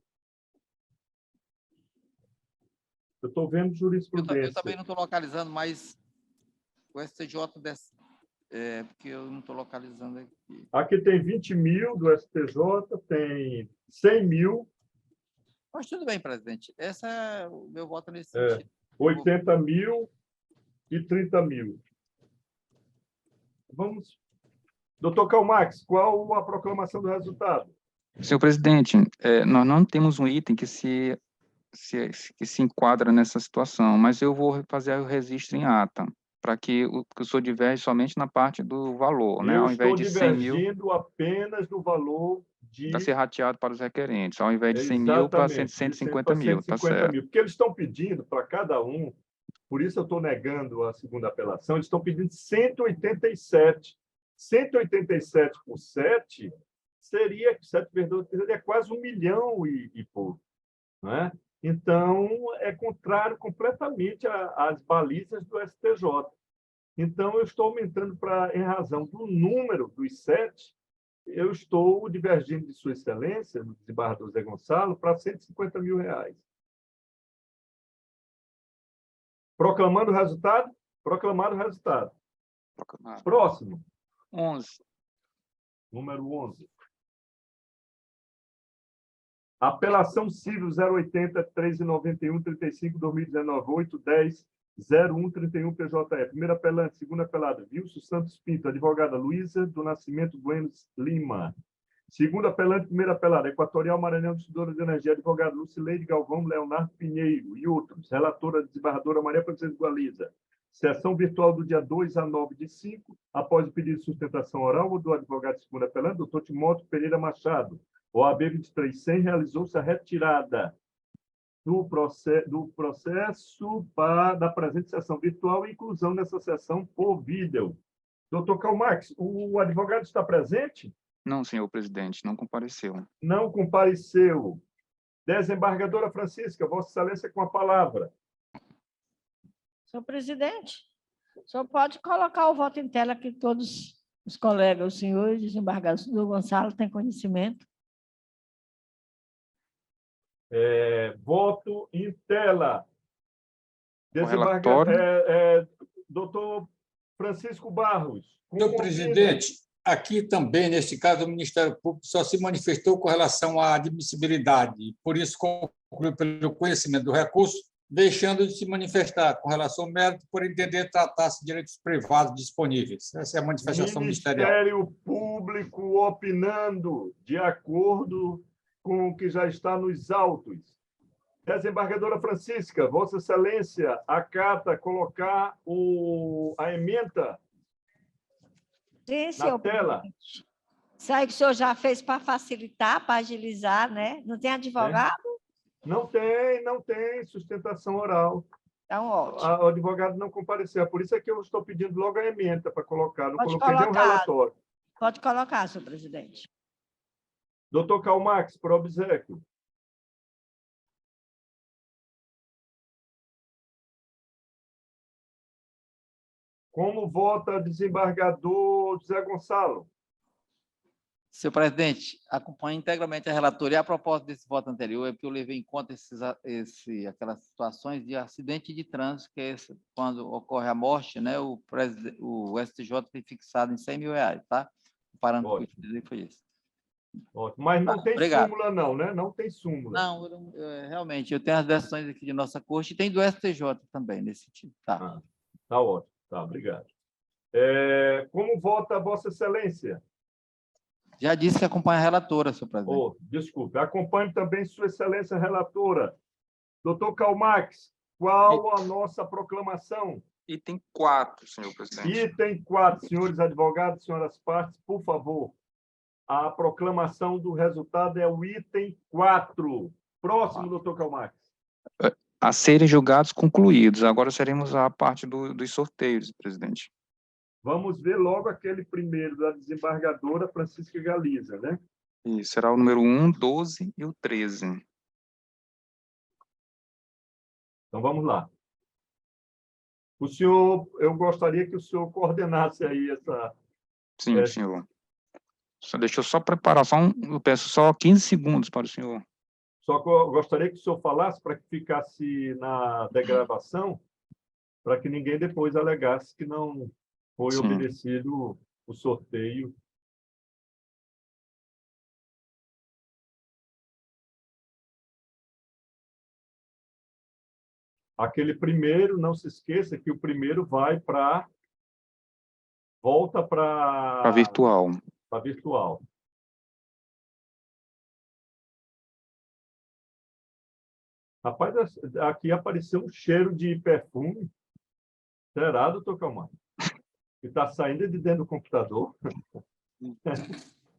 Eu estou vendo jurisprudência. Eu também não estou localizando, mas o STJ, porque eu não estou localizando aqui. Aqui tem 20 mil do STJ, tem 100 mil. Mas tudo bem, presidente. Esse é o meu voto nesse sentido. 80 mil e 30 mil. Vamos. Doutor Calmax, qual a proclamação do resultado? Senhor presidente, nós não temos um item que se enquadra nessa situação, mas eu vou fazer o registro em ata, para que o senhor diverge somente na parte do valor, né? Ao invés de 100 mil... Eu estou divergindo apenas do valor de... Para ser rateado para os requerentes, ao invés de 100 mil para 150 mil, tá certo. Porque eles estão pedindo para cada um, por isso eu estou negando a segunda apelação, eles estão pedindo 187. 187 por 7 seria quase 1 milhão e pouco, não é? Então, é contrário completamente às balizas do STJ. Então, eu estou aumentando em razão do número dos 7, eu estou divergindo de Sua Excelência, do desembargador Zé Gonçalo, para R$150 mil. Proclamando o resultado? Proclamado o resultado. Proclamado. Próximo. 11. Número 11. Apelação civil 080 391 35 2019 810 01 31 PJE. Primeiro apelante, segundo apelado, Wilson Santos Pinto, advogada Luísa do Nascimento Bueno Lima. Segundo apelante, primeiro apelado, Equatorial Maranhão Distribuidora de Energia, advogada Lucileide Galvão Leonardo Pinheiro e outros. Relatora, desembargadora Maria Francisca Galiza. Sessão virtual do dia 2 a 9/5, após o pedido de sustentação oral do advogado segundo apelante, doutor Timóteo Pereira Machado. OAB 2300 realizou-se a retirada do processo da presente sessão virtual e inclusão nessa sessão por vídeo. Doutor Calmax, o advogado está presente? Não, senhor presidente, não compareceu. Não compareceu. Desembargadora Francisca, Vossa Excelência com a palavra. Senhor presidente, o senhor pode colocar o voto em tela que todos os colegas, os senhores, desembargador Gonçalo, têm conhecimento. Voto em tela. Doutor Francisco Barros. Senhor presidente, aqui também, neste caso, o Ministério Público só se manifestou com relação à admissibilidade, por isso concluiu pelo conhecimento do recurso, deixando de se manifestar com relação ao mérito, por entender tratar-se de direitos privados disponíveis. Essa é a manifestação ministerial. Ministério Público opinando de acordo com o que já está nos autos. Desembargadora Francisca, Vossa Excelência acata colocar a ementa na tela? Isso aí que o senhor já fez para facilitar, para agilizar, né? Não tem advogado? Não tem sustentação oral. Então, ótimo. O advogado não compareceu. Por isso é que eu estou pedindo logo a ementa para colocar. Não Pode coloquei nem o relatório. Pode colocar, senhor presidente. Doutor Calmax, por obséquio. Como vota desembargador José Gonçalo? Senhor presidente, acompanho integralmente a relatoria. A propósito desse voto anterior, é porque eu levei em conta aquelas situações de acidente de trânsito, que é quando ocorre a morte, né, o STJ foi fixado em R$100.000, tá? O parâmetro que eu utilizei foi esse. Ótimo. Mas não tem Obrigado. súmula, não, né? Não tem súmula. Não, realmente, eu tenho as decisões aqui de nossa corte e tem do STJ também, nesse sentido. Tá. Tá ótimo. Tá, obrigado. Como vota Vossa Excelência? Já disse que acompanha a relatora, senhor presidente. Desculpe. Acompanho também Sua Excelência Relatora. Doutor Calmax, qual a nossa proclamação? Item 4, senhor presidente. Item 4, senhores advogados, senhoras partes, por favor. A proclamação do resultado é o item 4. Próximo, doutor Calmax. A serem julgados concluídos. Agora seremos a parte dos sorteios, presidente. Vamos ver logo aquele primeiro da desembargadora Francisca Galiza, né? E será o número 1, 12 e o 13. Então, vamos lá. O senhor, eu gostaria que o senhor coordenasse aí essa... Sim, senhor. Deixa eu só preparar, eu peço só 15 segundos para o senhor. Só que eu gostaria que o senhor falasse para que ficasse na degravação, para que ninguém depois alegasse que não foi obedecido o sorteio. Aquele primeiro, não se esqueça que o primeiro vai para... Volta para... virtual. Para virtual. Rapaz, aqui apareceu um cheiro de perfume. Será, doutor Calmar? Que está saindo de dentro do computador.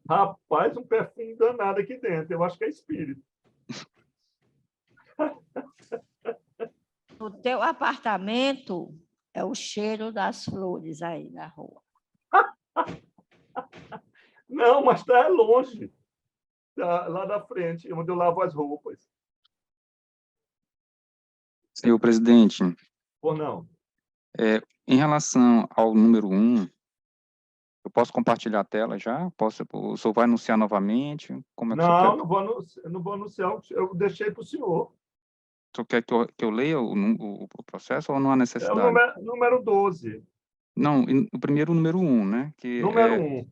Rapaz, um perfume danado aqui dentro. Eu acho que é espírito. O teu apartamento é o cheiro das flores aí na rua. Não, mas está longe. Tá lá da frente, onde eu lavo as roupas. Senhor presidente. Ou não? Em relação ao número 1, eu posso compartilhar a tela já? O senhor vai anunciar novamente? Como é que não vou anunciar. Eu deixei para o senhor. O senhor quer que eu leia o processo ou não há necessidade? É o número 12. Não, o primeiro, o número 1, né? Número 1.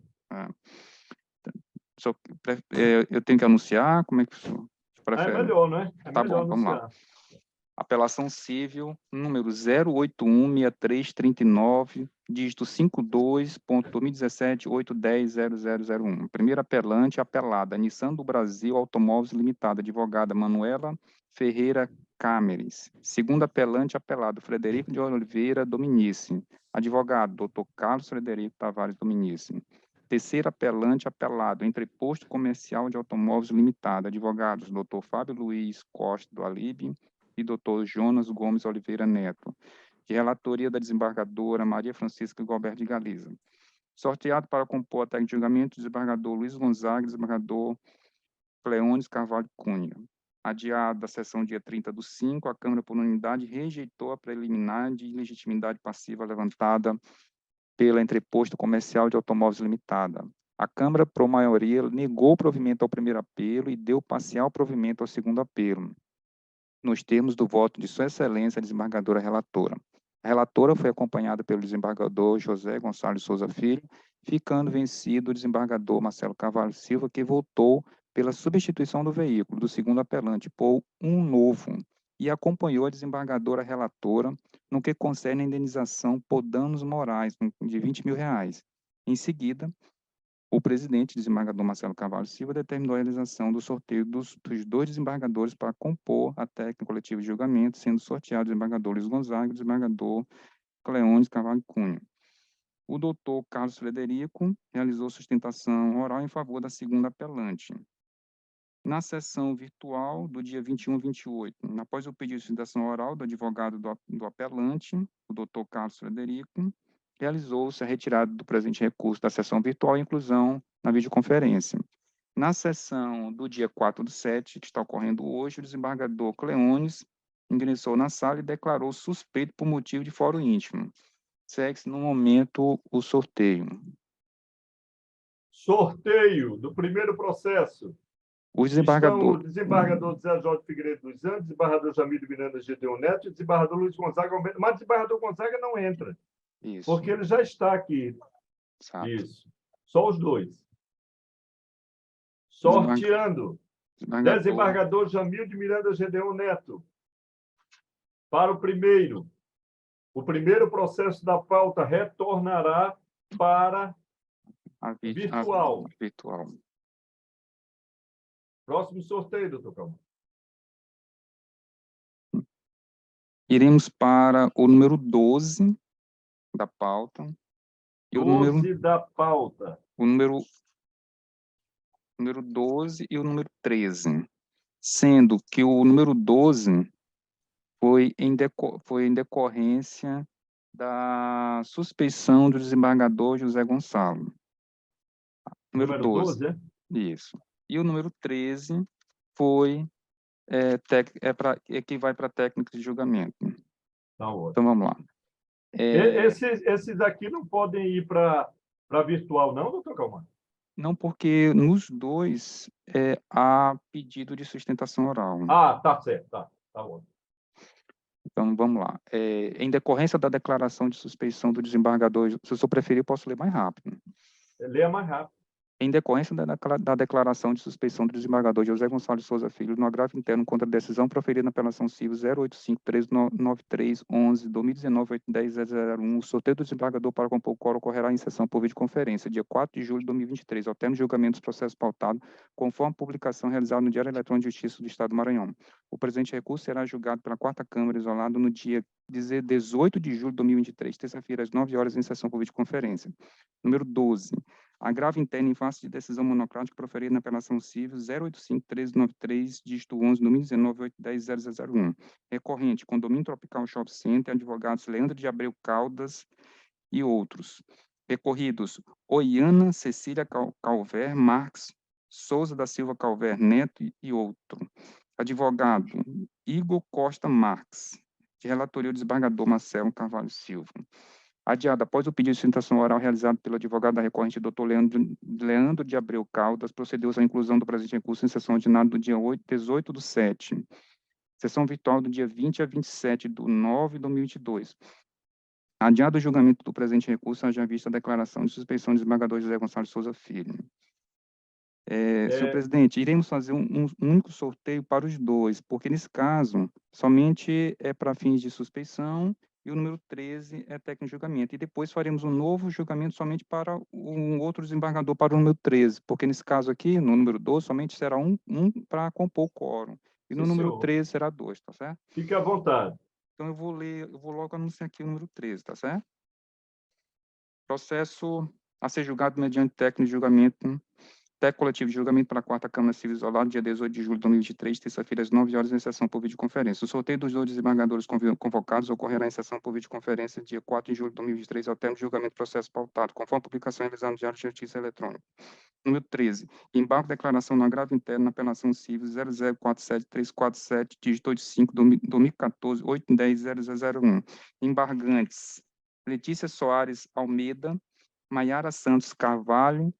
Eu tenho que anunciar? Como é que o senhor prefere? É melhor, né? Tá bom, vamos lá. Apelação civil, número 0816339, dígito 52.2017.810.0001. Primeiro apelante, apelada, Nissan do Brasil Automóveis Limitada, advogada Manuela Ferreira Câmeres. Segundo apelante, apelado, Frederico de Oliveira Dominici, advogado, Dr. Carlos Frederico Tavares Dominici. Terceiro apelante, apelado, Entreposto Comercial de Automóveis Limitada, advogados, Dr. Fábio Luiz Costa do Alibe e Dr. Jonas Gomes Oliveira Neto, de relatoria da desembargadora Maria Francisca Galberto de Galiza. Sorteado para compor a técnica de julgamento, desembargador Luiz Gonzaga, desembargador Cleones Carvalho Cunha. Adiado da sessão dia 30/5, a Câmara, por unanimidade, rejeitou a preliminar de ilegitimidade passiva levantada pela Entreposto Comercial de Automóveis Limitada. A Câmara, por maioria, negou o provimento ao primeiro apelo e deu parcial provimento ao segundo apelo, nos termos do voto de Sua Excelência, a desembargadora relatora. A relatora foi acompanhada pelo desembargador José Gonçalves Souza Filho, ficando vencido o desembargador Marcelo Carvalho Silva, que votou pela substituição do veículo do segundo apelante por um novo e acompanhou a desembargadora relatora no que concerne a indenização por danos morais de R$20.000. Em seguida, o presidente, desembargador Marcelo Carvalho Silva, determinou a realização do sorteio dos dois desembargadores para compor a técnica coletiva de julgamento, sendo sorteados o desembargador Luiz Gonzaga e o desembargador Cleones Carvalho Cunha. O doutor Carlos Frederico realizou sustentação oral em favor da segunda apelante. Na sessão virtual do dia 21 e 28, após o pedido de sustentação oral do advogado do apelante, o doutor Carlos Frederico, realizou-se a retirada do presente recurso da sessão virtual e inclusão na videoconferência. Na sessão do dia 4/7, que está ocorrendo hoje, o desembargador Cleones ingressou na sala e declarou suspeito por motivo de fórum íntimo. Segue-se no momento o sorteio. Sorteio do primeiro processo. O desembargador... Estão o desembargador Zé Jorge Figueiredo dos Anjos, desembargador Jamílio Miranda Gedeon Neto e o desembargador Luiz Gonzaga Almeida. Mas o desembargador Gonzaga não entra. Isso. Porque ele já está aqui. Exato. Isso. Só os dois. Sorteando. Desembargador Jamílio de Miranda Gedeon Neto. Para o primeiro. O primeiro processo da pauta retornará para virtual. Virtual. Próximo sorteio, doutor Calma. Iremos para o número 12 da pauta. E 12 da pauta. O número 12 e o número 13. Sendo que o número 12 foi em decorrência da suspeição do desembargador José Gonçalo. Número 12. 12, é? Isso. E o número 13 foi que vai para a técnica de julgamento. Tá ótimo. Então, vamos lá. Esses aqui não podem ir para virtual, não, doutor Calma? Não, porque nos dois há pedido de sustentação oral. Ah, tá certo. Tá ótimo. Então, vamos lá. Em decorrência da declaração de suspeição do desembargador, se o senhor preferir, eu posso ler mais rápido. Leia mais rápido. Em decorrência da declaração de suspeição do desembargador José Gonçalves de Souza Filho no agravo interno contra a decisão proferida na apelação civil 085-1393-11-2019-810-001, o sorteio do desembargador para compor o quórum ocorrerá em sessão por videoconferência, dia 4 de julho de 2023, ao termo de julgamento dos processos pautados, conforme a publicação realizada no Diário Eletrônico de Justiça do Estado do Maranhão. O presente recurso será julgado pela 4ª Câmara, isolado no dia 18 de julho de 2023, terça-feira, às 9 horas, em sessão por videoconferência. Número 12. Agravo interno em face de decisão monocrática proferida na apelação civil 085-1393, dígito 11, 2019-810-0001. Recorrente, Condomínio Tropical Shopping Center, advogados Leandro de Abreu Caldas e outros. Recorridos, Oiana Cecília Calver Marques, Souza da Silva Calver Neto e outro. Advogado, Igor Costa Marques. De relatoria, o desembargador Marcelo Carvalho Silva. Adiado, após o pedido de sustentação oral realizado pelo advogado da recorrente, Dr. Leandro de Abreu Caldas, procedeu-se à inclusão do presente recurso em sessão ordinária do dia 18/7. Sessão virtual do dia 20 a 27 de 9 de 2022. Adiado o julgamento do presente recurso, haja vista a declaração de suspeição do desembargador José Gonçalves Souza Filho. Senhor presidente, iremos fazer um único sorteio para os dois, porque nesse caso, somente é para fins de suspeição e o número 13 é técnico de julgamento. E depois faremos um novo julgamento somente para um outro desembargador para o número 13, porque nesse caso aqui, no número 12, somente será um para compor o quórum. E no número 13 será 2, tá certo? Fique à vontade. Então, eu vou logo anunciar aqui o número 13, tá certo? Processo a ser julgado mediante técnico de julgamento, técnico coletivo de julgamento para a 4ª Câmara Civil Isolada, dia 18 de julho de 2023, terça-feira, às 9 horas, em sessão por videoconferência. O sorteio dos 2 desembargadores convocados ocorrerá em sessão por videoconferência, dia 4 de julho de 2023, ao termo de julgamento do processo pautado, conforme a publicação realizada no Diário de Justiça Eletrônica. Número 13. Embargo de declaração no agravo interno na apelação civil 0047347, dígito 85, 2014, 810-0001. Embargantes: Letícia Soares Almeida, Maiara Santos Carvalho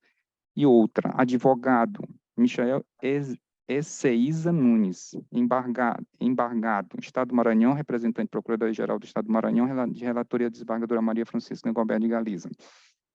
e outra. Advogado: Michael Esseiza Nunes. Embargado: Estado do Maranhão, representante Procurador-Geral do Estado do Maranhão, de relatoria da desembargadora Maria Francisca Gobert de Galiza.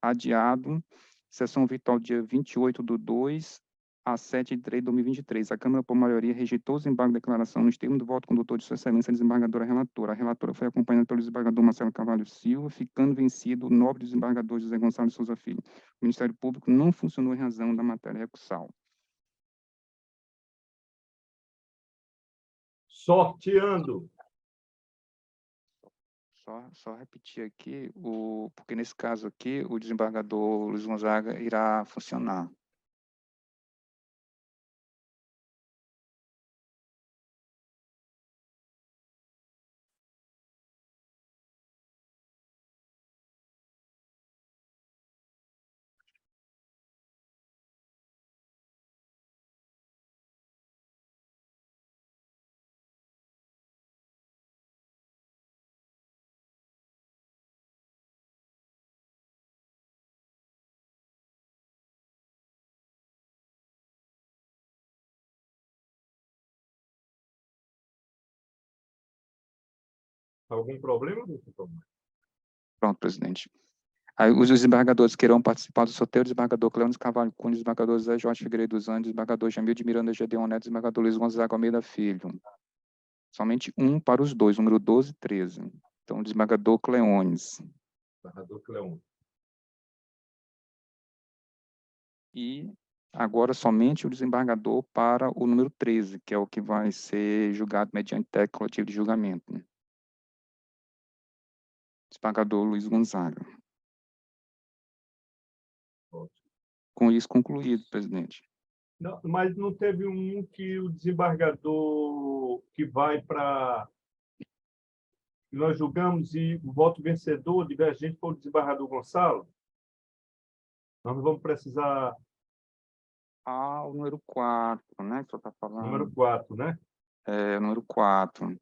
Adiado, sessão virtual dia 28/2 a 7/3 de 2023. A Câmara, por maioria, rejeitou os embargos de declaração nos termos do voto condutor de Sua Excelência, a desembargadora relatora. A relatora foi acompanhada pelo desembargador Marcelo Carvalho Silva, ficando vencido o nobre desembargador José Gonçalves Souza Filho. O Ministério Público não funcionou em razão da matéria recursal. Sorteando. Só repetir aqui, porque nesse caso aqui, o desembargador Luiz Gonzaga irá funcionar. Algum problema, doutor Tomás? Pronto, presidente. Aí, os desembargadores que irão participar do sorteio: desembargador Cleôncio Carvalho Cunha, desembargador José Jorge Figueiredo dos Anjos, desembargador Jamil de Miranda Gedeon Neto, desembargador Luiz Gonzaga Almeida Filho. Somente um para os dois, número 12 e 13. Então, desembargador Cleôncio. Desembargador Cleôncio. E agora somente o desembargador para o número 13, que é o que vai ser julgado mediante técnico coletivo de julgamento. Desembargador Luiz Gonzaga. Com isso concluído, presidente. Não, mas não teve um que o desembargador que vai para... Nós julgamos e o voto vencedor divergente foi o desembargador Gonçalo? Nós não vamos precisar... O número 4, né, que o senhor está falando. Número 4, né? É, o número 4.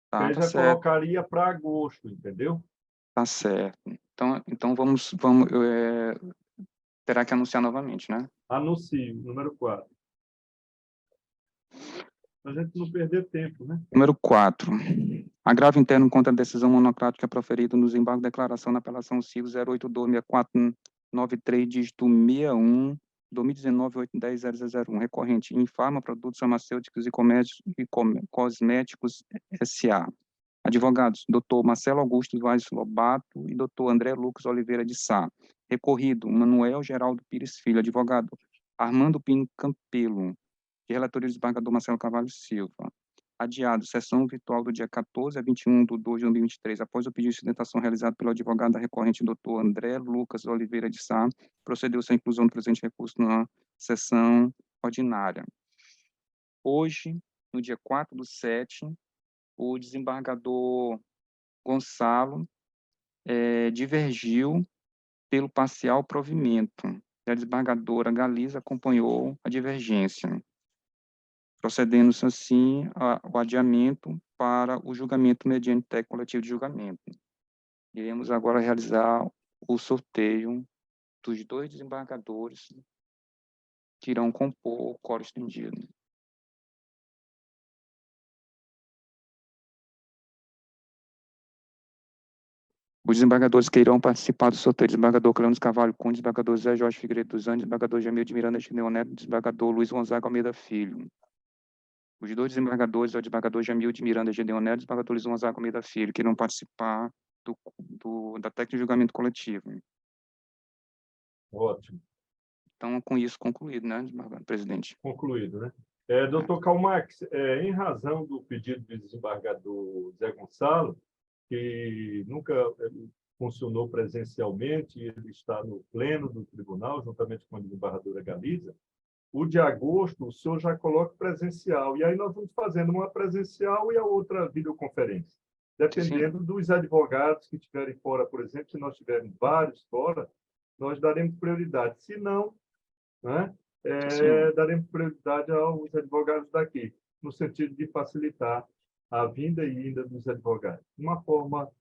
Tá, Ele já certo. colocaria para agosto, entendeu? Tá certo. Então vamos terá que anunciar novamente, né? Anuncio, número 4. Para a gente não perder tempo, né? Número 4. Agravo interno contra a decisão monocrática proferida no desembargo de declaração na apelação CIVO 0826493, dígito 61, 2019-810-001, recorrente Infarma Produtos Farmacêuticos e Cosméticos S.A. Advogados: Dr. Marcelo Augusto Vaz Lobato e Dr. André Lucas Oliveira de Sá. Recorrido: Manuel Geraldo Pires Filho. Advogado: Armando Pino Campelo. De relatoria do desembargador Marcelo Carvalho Silva. Adiado: sessão virtual do dia 14 a 21 de 2 de 2023. Após o pedido de sustentação realizado pelo advogado da recorrente, Dr. André Lucas Oliveira de Sá, procedeu-se à inclusão do presente recurso na sessão ordinária. Hoje, no dia 4/7, o desembargador Gonçalo divergiu pelo parcial provimento, e a desembargadora Galiza acompanhou a divergência, procedendo-se assim ao adiamento para o julgamento mediante técnico coletivo de julgamento. Iremos agora realizar o sorteio dos 2 desembargadores que irão compor o quórum estendido. Os desembargadores que irão participar do sorteio: desembargador Cleôncio Carvalho Cunha, desembargador José Jorge Figueiredo dos Anjos, desembargador Jamil de Miranda Gedeon Neto, desembargador Luiz Gonzaga Almeida Filho. Os 2 desembargadores é o desembargador Jamil de Miranda Gedeon Neto e o desembargador Luiz Gonzaga Almeida Filho, que irão participar da técnica de julgamento coletivo. Ótimo. Então, com isso concluído, né, presidente? Concluído, né? Doutor Calmax, em razão do pedido do desembargador Zé Gonçalo, que nunca funcionou presencialmente, ele está no pleno do tribunal, juntamente com a desembargadora Galiza, o de agosto, o senhor já coloca presencial, e aí nós vamos fazendo uma presencial e a outra videoconferência. Dependendo dos advogados que estiverem fora, por exemplo, se nós tivermos vários fora, nós daremos prioridade. Se não, né, daremos prioridade aos advogados daqui, no sentido de facilitar a vinda e ida dos advogados. Uma forma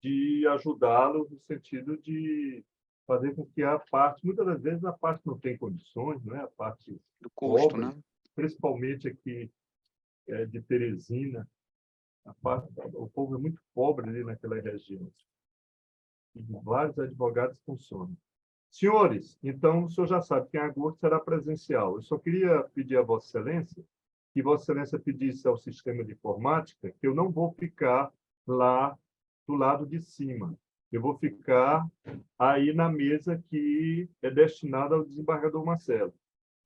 de ajudá-los no sentido de fazer com que a parte, muitas das vezes a parte não tem condições, não é? A parte do custo, pobre, né? Principalmente aqui de Teresina, o povo é muito pobre ali naquela região. E vários advogados funcionam. Senhores, então o senhor já sabe que em agosto será presencial. Eu só queria pedir a Vossa Excelência que Vossa Excelência pedisse ao sistema de informática que eu não vou ficar lá do lado de cima. Eu vou ficar aí na mesa que é destinada ao desembargador Marcelo.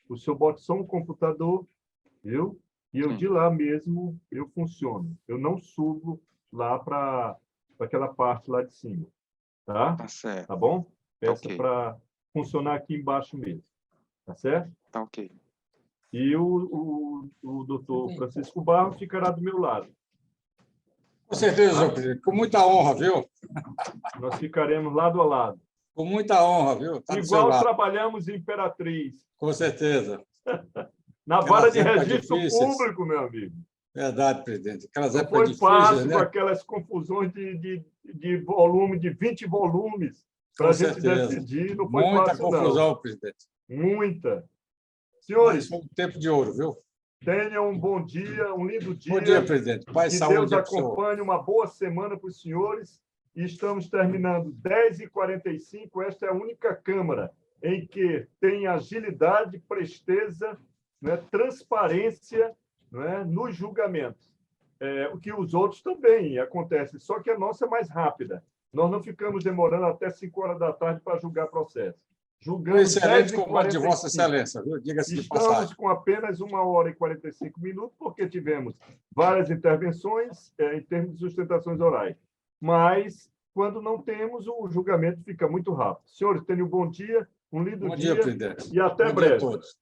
O senhor bota só um computador, viu? E eu de lá mesmo eu funciono. Eu não subo lá para aquela parte lá de cima. Tá? Tá certo. Tá bom? Peça Ok. para funcionar aqui embaixo mesmo. Tá certo? Tá ok. E o doutor Francisco Barros ficará do meu lado. Com certeza, senhor presidente. Com muita honra, viu? Nós ficaremos lado a lado. Com muita honra, viu? Tá Igual trabalhamos em Imperatriz. Com certeza. Na vara de registro público, meu amigo. Verdade, presidente. Aquelas não épocas foi fácil, né? Com aquelas confusões de volume, de 20 volumes, para a gente decidir. Não foi Muita fácil, confusão, não. presidente. Muita. Senhores... Mas foi um tempo de ouro, viu? Tenham um bom dia, um lindo dia. Bom dia, presidente. Paz e saúde. Que Deus acompanhe, uma boa semana para os senhores. E estamos terminando 10h45. Esta é a única Câmara em que tem agilidade, presteza, né, transparência, né, nos julgamentos. O que os outros também acontece, só que a nossa é mais rápida. Nós não ficamos demorando até 5 horas da tarde para julgar processo. Julgamos excelente comando de Vossa Excelência, diga-se de passagem. Estamos com apenas 1h45, porque tivemos várias intervenções em termos de sustentações orais. Mas, quando não temos, o julgamento fica muito rápido. Senhores, tenham um bom dia, um lindo dia, presidente. E até breve. Bom dia a todos.